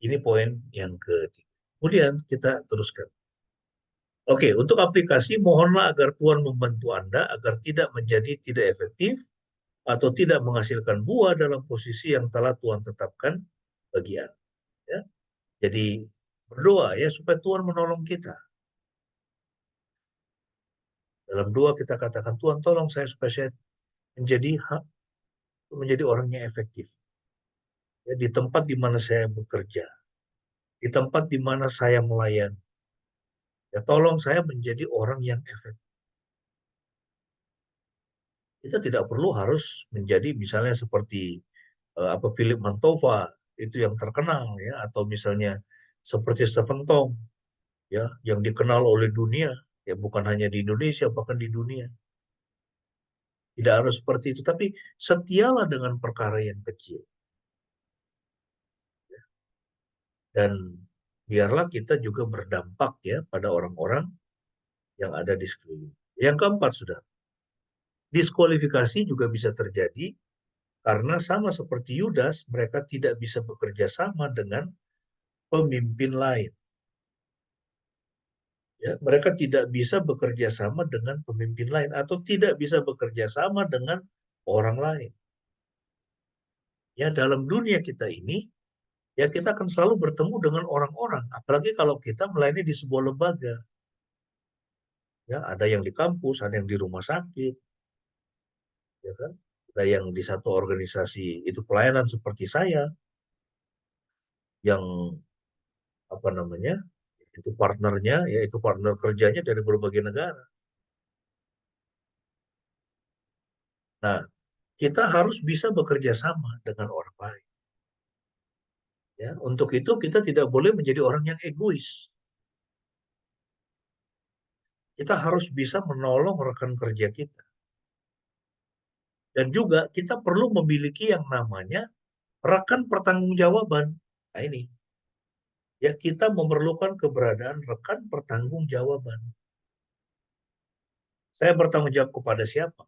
Ini poin yang ketiga. Kemudian kita teruskan. Oke, untuk aplikasi, mohonlah agar Tuhan membantu Anda agar tidak menjadi tidak efektif atau tidak menghasilkan buah dalam posisi yang telah Tuhan tetapkan bagi Anda. Ya. Jadi berdoa ya supaya Tuhan menolong kita. Dalam doa kita katakan, Tuhan tolong saya supaya saya menjadi orang yang efektif. Ya, di tempat di mana saya bekerja, di tempat di mana saya melayani. Ya, tolong saya menjadi orang yang efektif. Kita tidak perlu harus menjadi misalnya seperti Philip Mantova itu yang terkenal ya, atau misalnya seperti Stephen Tong ya, yang dikenal oleh dunia ya, bukan hanya di Indonesia bahkan di dunia. Tidak harus seperti itu, tapi setialah dengan perkara yang kecil. Dan biarlah kita juga berdampak ya pada orang-orang yang ada di sekeliling. Yang keempat, sudah, diskualifikasi juga bisa terjadi karena sama seperti Yudas, mereka tidak bisa bekerja sama dengan pemimpin lain. Ya, mereka tidak bisa bekerja sama dengan pemimpin lain atau tidak bisa bekerja sama dengan orang lain. Ya, dalam dunia kita ini, ya kita akan selalu bertemu dengan orang-orang, apalagi kalau kita melayani di sebuah lembaga. Ya, ada yang di kampus, ada yang di rumah sakit, ya kan? Ada yang di satu organisasi itu pelayanan seperti saya, yang apa namanya, itu partnernya, yaitu partner kerjanya dari berbagai negara. Nah, kita harus bisa bekerja sama dengan orang lain. Ya, untuk itu kita tidak boleh menjadi orang yang egois. Kita harus bisa menolong rekan kerja kita. Dan juga kita perlu memiliki yang namanya rekan pertanggungjawaban. Nah ini, ya kita memerlukan keberadaan rekan pertanggungjawaban. Saya bertanggung jawab kepada siapa?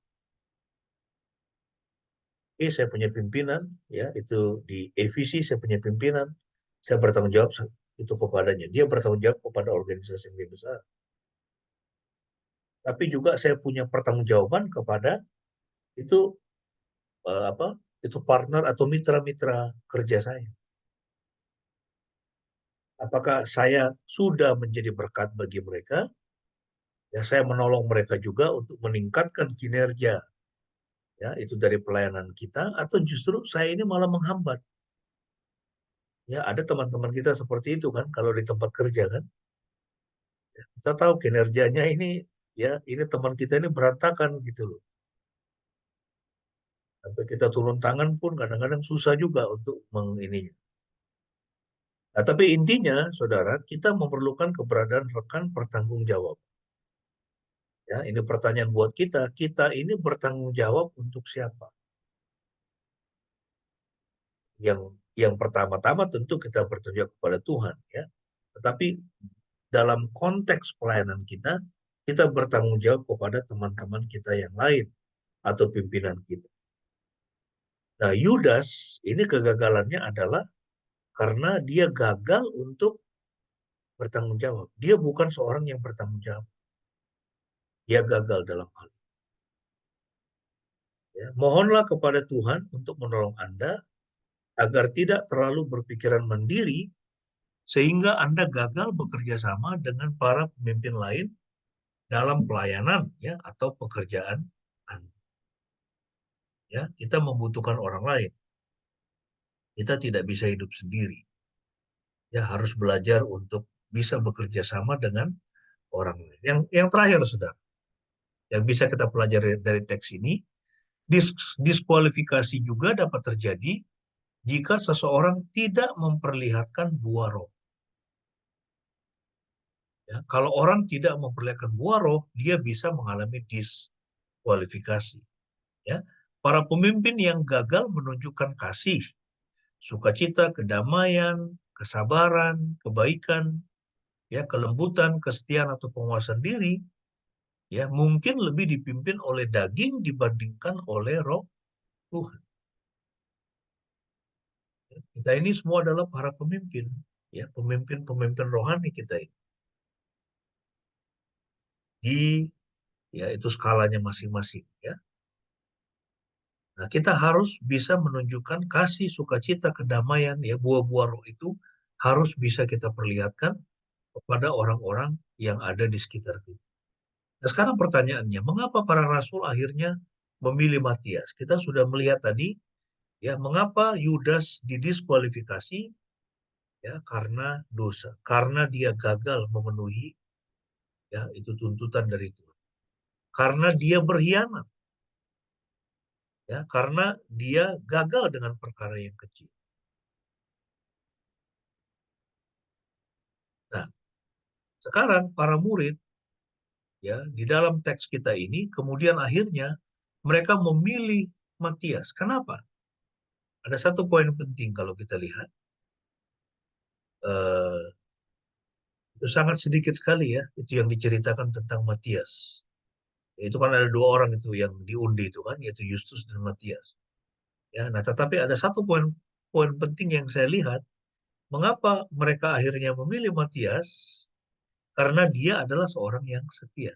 Saya punya pimpinan, ya itu di AVC saya punya pimpinan. Saya bertanggung jawab itu kepadanya. Dia bertanggung jawab kepada organisasi yang lebih besar. Tapi juga saya punya pertanggungjawaban kepada itu itu partner atau mitra-mitra kerja saya. Apakah saya sudah menjadi berkat bagi mereka? Ya, saya menolong mereka juga untuk meningkatkan kinerja, ya itu dari pelayanan kita, atau justru saya ini malah menghambat. Ya, ada teman-teman kita seperti itu kan, kalau di tempat kerja kan, ya, kita tahu kinerjanya ini ya ini teman kita ini berantakan gitu loh. Sampai kita turun tangan pun kadang-kadang susah juga untuk mengininya. Nah, tapi intinya, saudara, kita memerlukan keberadaan rekan bertanggung jawab. Ya, ini pertanyaan buat kita. Kita ini bertanggung jawab untuk siapa? Yang pertama-tama tentu kita bertanggung jawab kepada Tuhan, ya. Tetapi dalam konteks pelayanan kita, kita bertanggung jawab kepada teman-teman kita yang lain atau pimpinan kita. Nah, Yudas ini kegagalannya adalah karena dia gagal untuk bertanggung jawab. Dia bukan seorang yang bertanggung jawab. Dia gagal dalam hal itu. Ya, mohonlah kepada Tuhan untuk menolong Anda agar tidak terlalu berpikiran mandiri sehingga Anda gagal bekerja sama dengan para pemimpin lain dalam pelayanan ya atau pekerjaan Anda. Ya, kita membutuhkan orang lain. Kita tidak bisa hidup sendiri. Ya, harus belajar untuk bisa bekerja sama dengan orang lain. Yang terakhir, Saudara, yang bisa kita pelajari dari teks ini, diskualifikasi juga dapat terjadi jika seseorang tidak memperlihatkan buah roh. Ya, kalau orang tidak memperlihatkan buah roh, dia bisa mengalami diskualifikasi. Ya, para pemimpin yang gagal menunjukkan kasih, sukacita, kedamaian, kesabaran, kebaikan, ya, kelembutan, kesetiaan atau penguasaan diri, ya, mungkin lebih dipimpin oleh daging dibandingkan oleh roh Tuhan. Ya, kita ini semua adalah para pemimpin, ya, pemimpin-pemimpin rohani kita ini. Ya itu skalanya masing-masing, ya. Nah, kita harus bisa menunjukkan kasih, sukacita, kedamaian, ya, buah-buah roh itu harus bisa kita perlihatkan kepada orang-orang yang ada di sekitar kita. Nah, sekarang pertanyaannya, mengapa para rasul akhirnya memilih Matias? Kita sudah melihat tadi, ya, mengapa Yudas didiskualifikasi? Ya, karena dosa, karena dia gagal memenuhi, ya, itu tuntutan dari Tuhan. Karena dia berkhianat. Ya, karena dia gagal dengan perkara yang kecil. Nah, sekarang para murid, ya, di dalam teks kita ini kemudian akhirnya mereka memilih Matias. Kenapa? Ada satu poin penting kalau kita lihat. Itu sangat sedikit sekali ya, itu yang diceritakan tentang Matias. Itu kan ada dua orang itu yang diundi itu kan, yaitu Justus dan Matias. Ya, nah tetapi ada satu poin penting yang saya lihat, mengapa mereka akhirnya memilih Matias? Karena dia adalah seorang yang setia.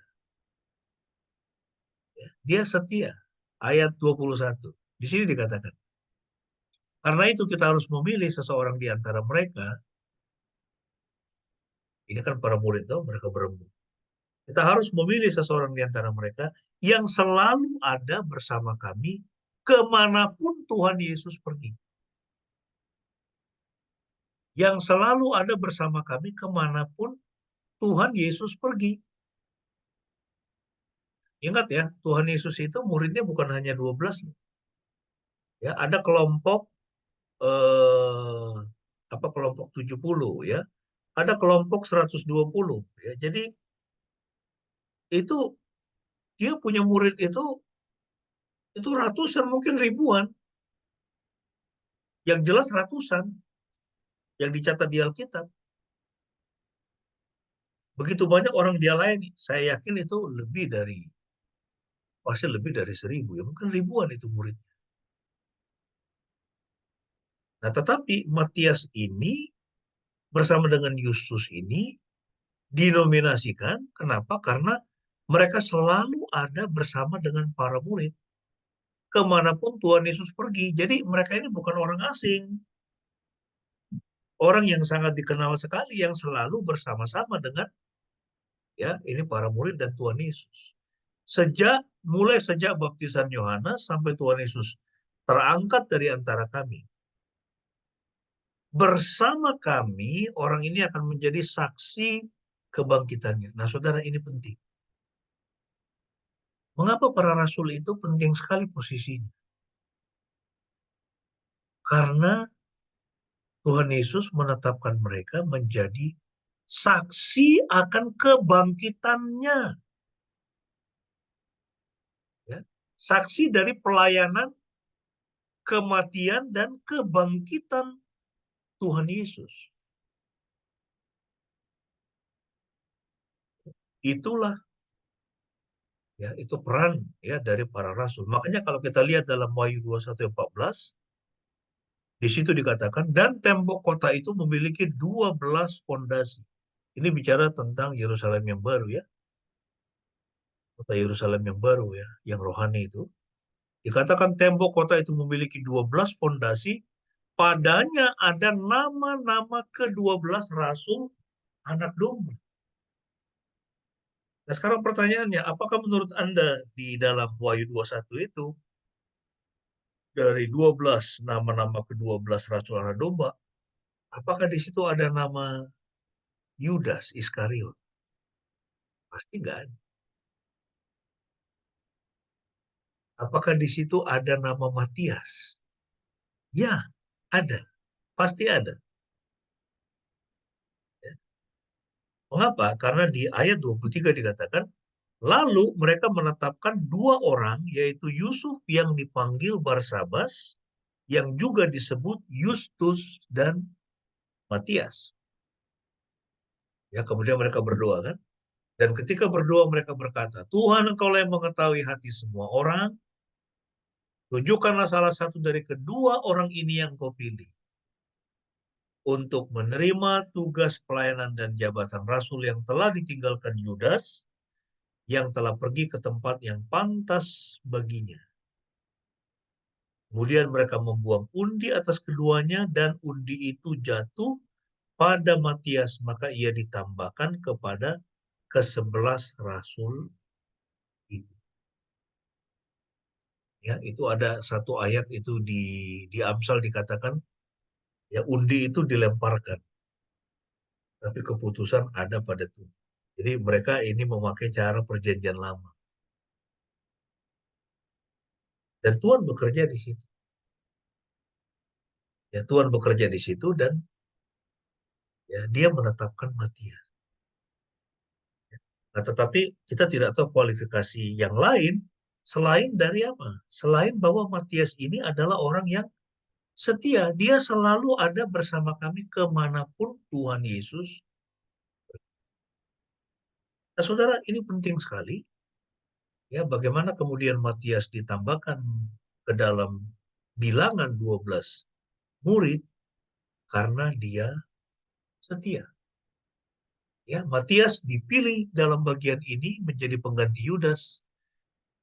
Ya, dia setia. Ayat 21. Di sini dikatakan, karena itu kita harus memilih seseorang di antara mereka. Ini kan para murid tuh, mereka berembuk. Kita harus memilih seseorang di antara mereka yang selalu ada bersama kami kemanapun Tuhan Yesus pergi. Yang selalu ada bersama kami kemanapun Tuhan Yesus pergi. Ingat ya, Tuhan Yesus itu muridnya bukan hanya 12. Ya, ada kelompok kelompok 70 ya. Ada kelompok 120 ya. Jadi itu dia punya murid itu ratusan mungkin ribuan. Yang jelas ratusan yang dicatat di Alkitab. Begitu banyak orang dia layani. Saya yakin itu pasti lebih dari 1000 ya. Mungkin ribuan itu muridnya. Nah, tetapi Matias ini bersama dengan Justus ini dinominasikan. Kenapa? Karena mereka selalu ada bersama dengan para murid. Kemanapun Tuhan Yesus pergi. Jadi mereka ini bukan orang asing. Orang yang sangat dikenal sekali, yang selalu bersama-sama dengan, ya, ini para murid dan Tuhan Yesus. Mulai sejak baptisan Yohanes sampai Tuhan Yesus terangkat dari antara kami. Bersama kami, orang ini akan menjadi saksi kebangkitannya. Nah, saudara, ini penting. Mengapa para rasul itu penting sekali posisinya? Karena Tuhan Yesus menetapkan mereka menjadi saksi akan kebangkitannya. Ya. Saksi dari pelayanan, kematian, dan kebangkitan Tuhan Yesus. Itulah ya, itu peran ya dari para rasul. Makanya kalau kita lihat dalam Wahyu 21:14, di situ dikatakan, dan tembok kota itu memiliki 12 fondasi. Ini bicara tentang Yerusalem yang baru ya. Kota Yerusalem yang baru ya, yang rohani itu. Dikatakan tembok kota itu memiliki 12 fondasi, padanya ada nama-nama ke-12 rasul anak domba. Nah sekarang pertanyaannya, apakah menurut Anda di dalam Wahyu 21 itu, dari 12 nama-nama ke-12 rasul anak domba, apakah di situ ada nama Yudas Iskariot? Pasti nggak ada. Apakah di situ ada nama Matias? Ya, ada. Pasti ada. Ya. Mengapa? Karena di ayat 23 dikatakan, lalu mereka menetapkan 2 orang, yaitu Yusuf yang dipanggil Barsabas, yang juga disebut Yustus, dan Matias. Ya, kemudian mereka berdoa kan? Dan ketika berdoa mereka berkata, Tuhan, Engkau yang mengetahui hati semua orang, tunjukkanlah salah satu dari kedua orang ini yang Kau pilih untuk menerima tugas pelayanan dan jabatan rasul yang telah ditinggalkan Yudas, yang telah pergi ke tempat yang pantas baginya. Kemudian mereka membuang undi atas keduanya, dan undi itu jatuh pada Matias, maka ia ditambahkan kepada ke-11 rasul itu. Ya, itu ada satu ayat itu di Amsal dikatakan, ya undi itu dilemparkan, tapi keputusan ada pada Tuhan. Jadi mereka ini memakai cara perjanjian lama. Dan Tuhan bekerja di situ. Ya, Tuhan bekerja di situ dan ya dia menetapkan Matias. Nah, tetapi kita tidak tahu kualifikasi yang lain selain dari apa? Selain bahwa Matias ini adalah orang yang setia. Dia selalu ada bersama kami kemanapun Tuhan Yesus. Nah, saudara, ini penting sekali. Ya, bagaimana kemudian Matias ditambahkan ke dalam bilangan 12 murid karena dia setia. Ya, Matias dipilih dalam bagian ini menjadi pengganti Yudas.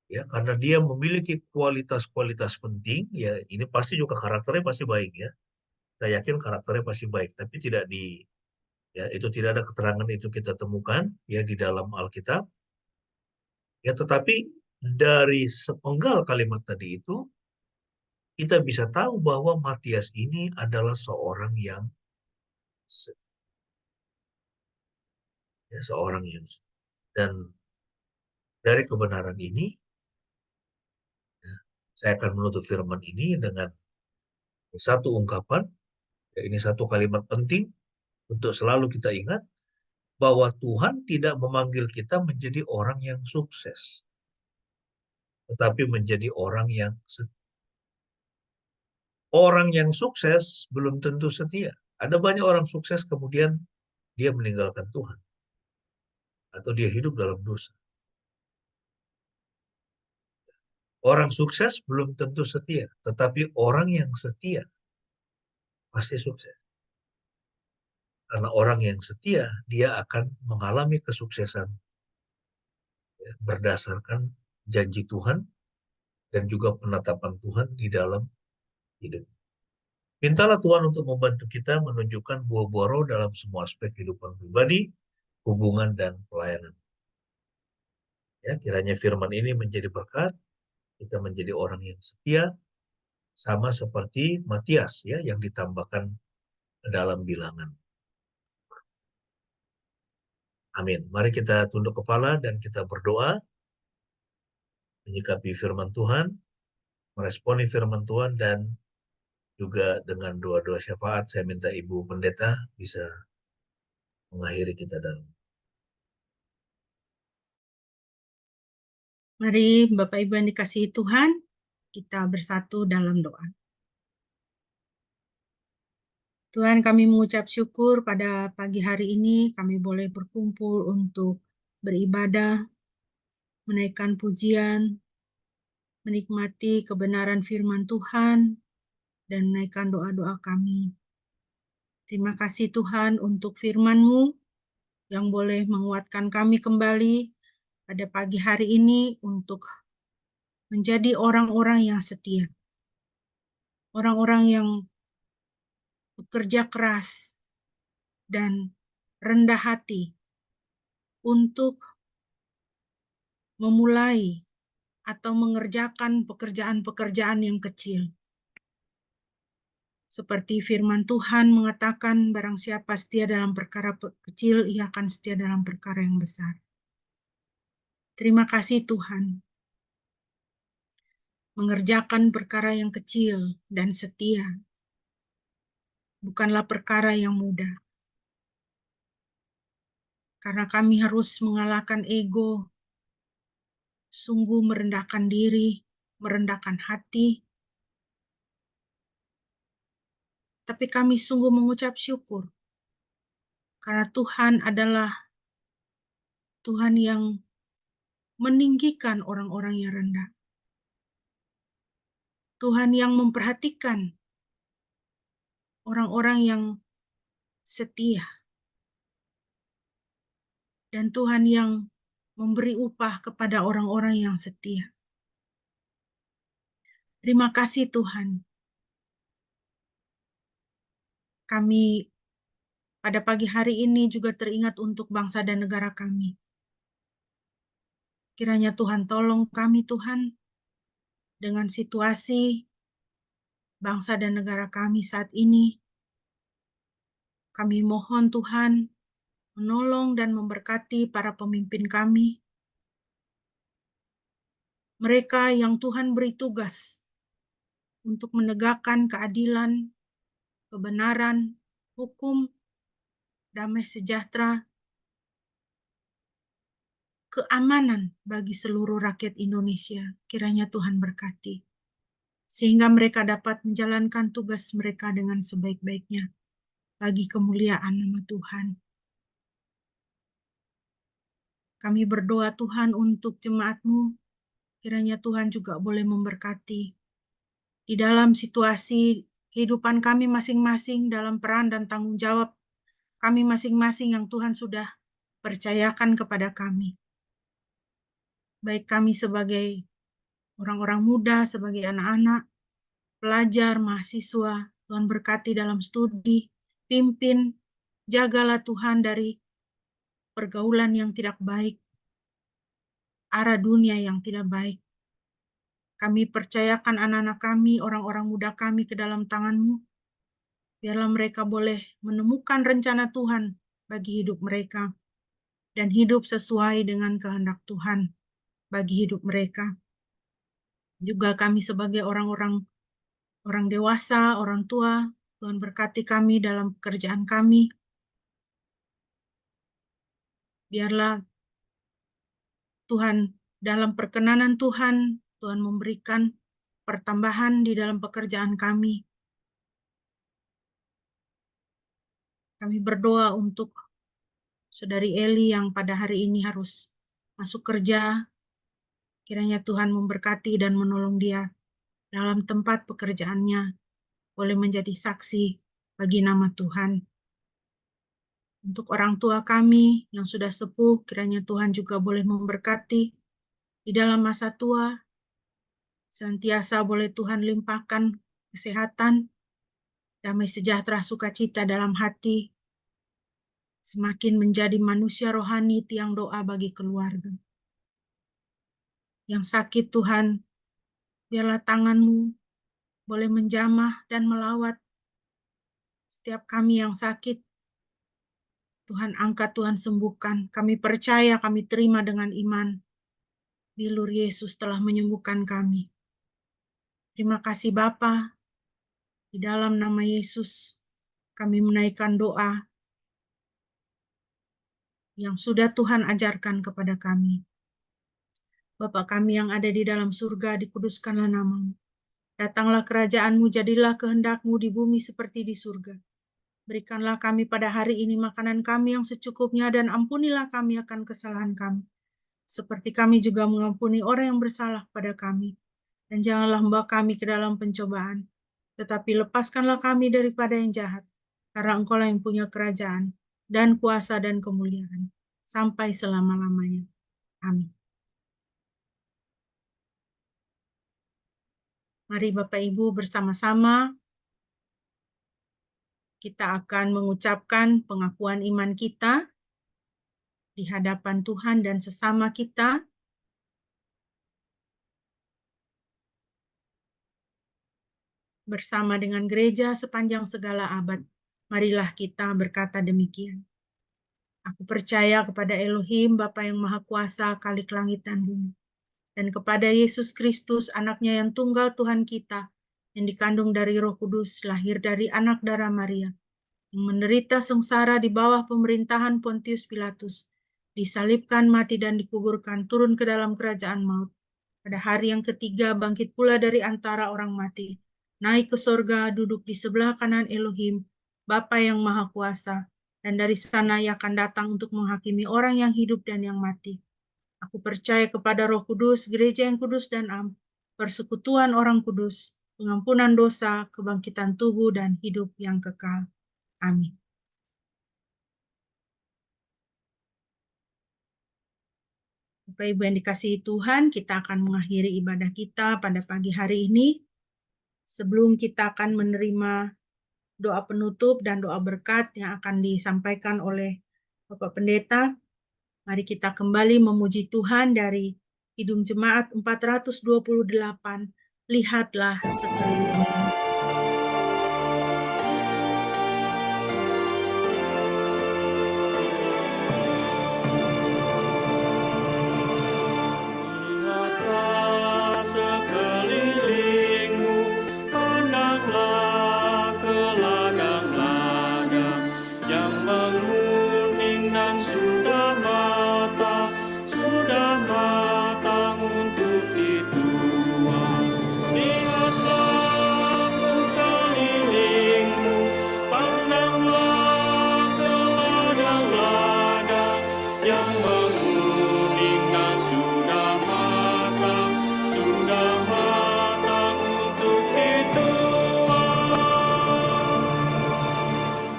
Ya, karena dia memiliki kualitas-kualitas penting, ya ini pasti juga karakternya pasti baik ya. Saya yakin karakternya pasti baik, tapi tidak ya itu tidak ada keterangan itu kita temukan ya di dalam Alkitab. Ya, tetapi dari sepenggal kalimat tadi itu kita bisa tahu bahwa Matias ini adalah seorang yang ya, dan dari kebenaran ini ya, saya akan menutup firman ini dengan satu ungkapan, ya, ini satu kalimat penting untuk selalu kita ingat bahwa Tuhan tidak memanggil kita menjadi orang yang sukses, tetapi menjadi orang yang setia. Orang yang sukses belum tentu setia. Ada banyak orang sukses kemudian dia meninggalkan Tuhan atau dia hidup dalam dosa. Orang sukses belum tentu setia, tetapi orang yang setia pasti sukses. Karena orang yang setia, dia akan mengalami kesuksesan ya, berdasarkan janji Tuhan dan juga penetapan Tuhan di dalam hidup. Mintalah Tuhan untuk membantu kita menunjukkan buah-buah roh dalam semua aspek kehidupan pribadi, hubungan, dan pelayanan. Ya, kiranya firman ini menjadi berkat, kita menjadi orang yang setia, sama seperti Matias ya, yang ditambahkan dalam bilangan. Amin. Mari kita tunduk kepala dan kita berdoa. menyikapi firman Tuhan, meresponi firman Tuhan, dan juga dengan doa-doa syafaat saya minta Ibu Pendeta bisa mengakhiri kita dalam. Mari Bapak Ibu yang dikasihi Tuhan, kita bersatu dalam doa. Tuhan, kami mengucap syukur pada pagi hari ini kami boleh berkumpul untuk beribadah, menaikkan pujian, menikmati kebenaran firman Tuhan, dan menaikkan doa-doa kami. Terima kasih Tuhan untuk firman-Mu yang boleh menguatkan kami kembali pada pagi hari ini untuk menjadi orang-orang yang setia. Orang-orang yang bekerja keras dan rendah hati untuk memulai atau mengerjakan pekerjaan-pekerjaan yang kecil. Seperti firman Tuhan mengatakan, barang siapa setia dalam perkara kecil, ia akan setia dalam perkara yang besar. Terima kasih Tuhan. Mengerjakan perkara yang kecil dan setia bukanlah perkara yang mudah. Karena kami harus mengalahkan ego, sungguh merendahkan diri, merendahkan hati. Tapi kami sungguh mengucap syukur karena Tuhan adalah Tuhan yang meninggikan orang-orang yang rendah. Tuhan yang memperhatikan orang-orang yang setia. Dan Tuhan yang memberi upah kepada orang-orang yang setia. Terima kasih Tuhan. Kami pada pagi hari ini juga teringat untuk bangsa dan negara kami. Kiranya Tuhan tolong kami Tuhan dengan situasi bangsa dan negara kami saat ini. Kami mohon Tuhan menolong dan memberkati para pemimpin kami. Mereka yang Tuhan beri tugas untuk menegakkan keadilan, kebenaran, hukum, damai sejahtera, keamanan bagi seluruh rakyat Indonesia. Kiranya Tuhan berkati. Sehingga mereka dapat menjalankan tugas mereka dengan sebaik-baiknya bagi kemuliaan nama Tuhan. Kami berdoa Tuhan untuk jemaat-Mu. Kiranya Tuhan juga boleh memberkati di dalam situasi kehidupan kami masing-masing, dalam peran dan tanggung jawab kami masing-masing yang Tuhan sudah percayakan kepada kami. Baik kami sebagai orang-orang muda, sebagai anak-anak, pelajar, mahasiswa, Tuhan berkati dalam studi, pimpin, jagalah Tuhan dari pergaulan yang tidak baik, arah dunia yang tidak baik. Kami percayakan anak-anak kami, orang-orang muda kami ke dalam tangan-Mu. Biarlah mereka boleh menemukan rencana Tuhan bagi hidup mereka dan hidup sesuai dengan kehendak Tuhan bagi hidup mereka. Juga kami sebagai orang dewasa, orang tua, Tuhan berkati kami dalam pekerjaan kami. Biarlah Tuhan dalam perkenanan Tuhan, Tuhan memberikan pertambahan di dalam pekerjaan kami. Kami berdoa untuk Saudari Eli yang pada hari ini harus masuk kerja. Kiranya Tuhan memberkati dan menolong dia dalam tempat pekerjaannya, boleh menjadi saksi bagi nama Tuhan. Untuk orang tua kami yang sudah sepuh, kiranya Tuhan juga boleh memberkati di dalam masa tua. Senantiasa boleh Tuhan limpahkan kesehatan, damai sejahtera, sukacita dalam hati, semakin menjadi manusia rohani tiang doa bagi keluarga. Yang sakit Tuhan, biarlah tangan-Mu boleh menjamah dan melawat setiap kami yang sakit. Tuhan angkat, Tuhan sembuhkan. Kami percaya, kami terima dengan iman. bilur Yesus telah menyembuhkan kami. Terima kasih Bapa. Di dalam nama Yesus kami menaikkan doa yang sudah Tuhan ajarkan kepada kami. Bapa kami yang ada di dalam surga, dikuduskanlah nama-Mu. Datanglah kerajaan-Mu, jadilah kehendak-Mu di bumi seperti di surga. Berikanlah kami pada hari ini makanan kami yang secukupnya, dan ampunilah kami akan kesalahan kami, seperti kami juga mengampuni orang yang bersalah kepada kami. Dan janganlah membawa kami ke dalam pencobaan, tetapi lepaskanlah kami daripada yang jahat, karena Engkau-lah yang punya kerajaan, dan kuasa, dan kemuliaan, sampai selama-lamanya. Amin. Mari Bapak Ibu bersama-sama kita akan mengucapkan pengakuan iman kita di hadapan Tuhan dan sesama kita. Bersama dengan gereja sepanjang segala abad, marilah kita berkata demikian. Aku percaya kepada Elohim, Bapa yang Maha Kuasa, Khalik langit dan bumi, dan kepada Yesus Kristus, anaknya yang tunggal Tuhan kita, yang dikandung dari Roh Kudus, lahir dari anak darah Maria, yang menderita sengsara di bawah pemerintahan Pontius Pilatus, disalibkan, mati, dan dikuburkan, turun ke dalam kerajaan maut. Pada hari yang ketiga bangkit pula dari antara orang mati, naik ke sorga, duduk di sebelah kanan Elohim, Bapa yang Maha Kuasa, dan dari sana ia akan datang untuk menghakimi orang yang hidup dan yang mati. Aku percaya kepada Roh Kudus, gereja yang kudus dan am, persekutuan orang kudus, pengampunan dosa, kebangkitan tubuh, dan hidup yang kekal. Amin. Bapak Ibu yang dikasihi Tuhan, kita akan mengakhiri ibadah kita pada pagi hari ini. Sebelum kita akan menerima doa penutup dan doa berkat yang akan disampaikan oleh Bapak Pendeta, mari kita kembali memuji Tuhan dari Kidung Jemaat 428, lihatlah sekelilingmu.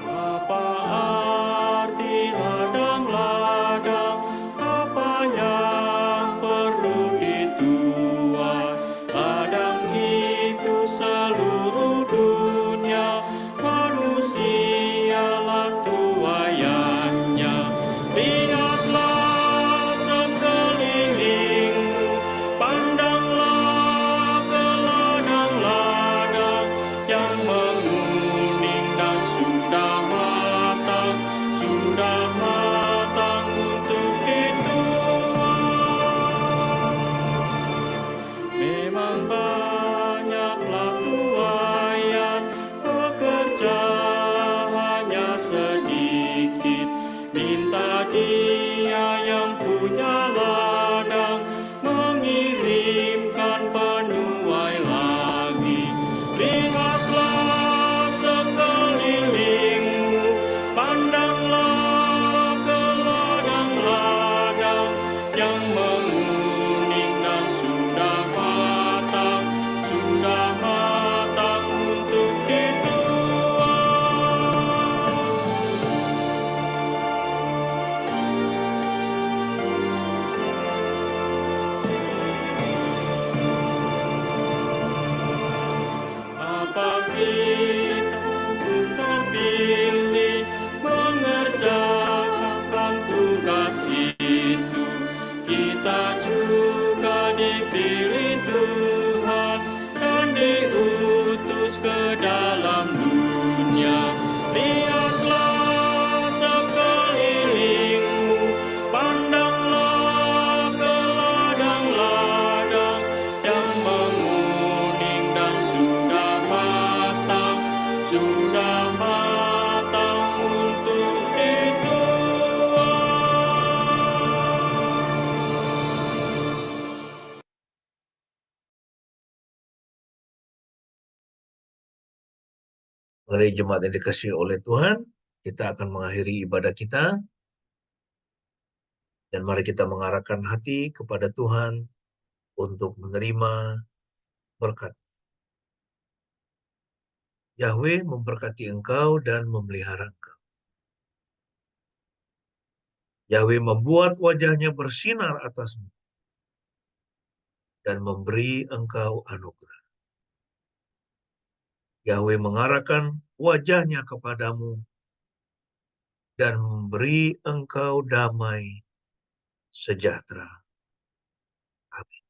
Apa arti ladang-ladang? Mari jemaat yang dikasihi oleh Tuhan, kita akan mengakhiri ibadah kita, dan mari kita mengarahkan hati kepada Tuhan untuk menerima berkat. Yahweh memberkati engkau dan memelihara engkau. Yahweh membuat wajahnya bersinar atasmu dan memberi engkau anugerah. Yahweh mengarahkan wajahnya kepadamu dan memberi engkau damai sejahtera. Amin.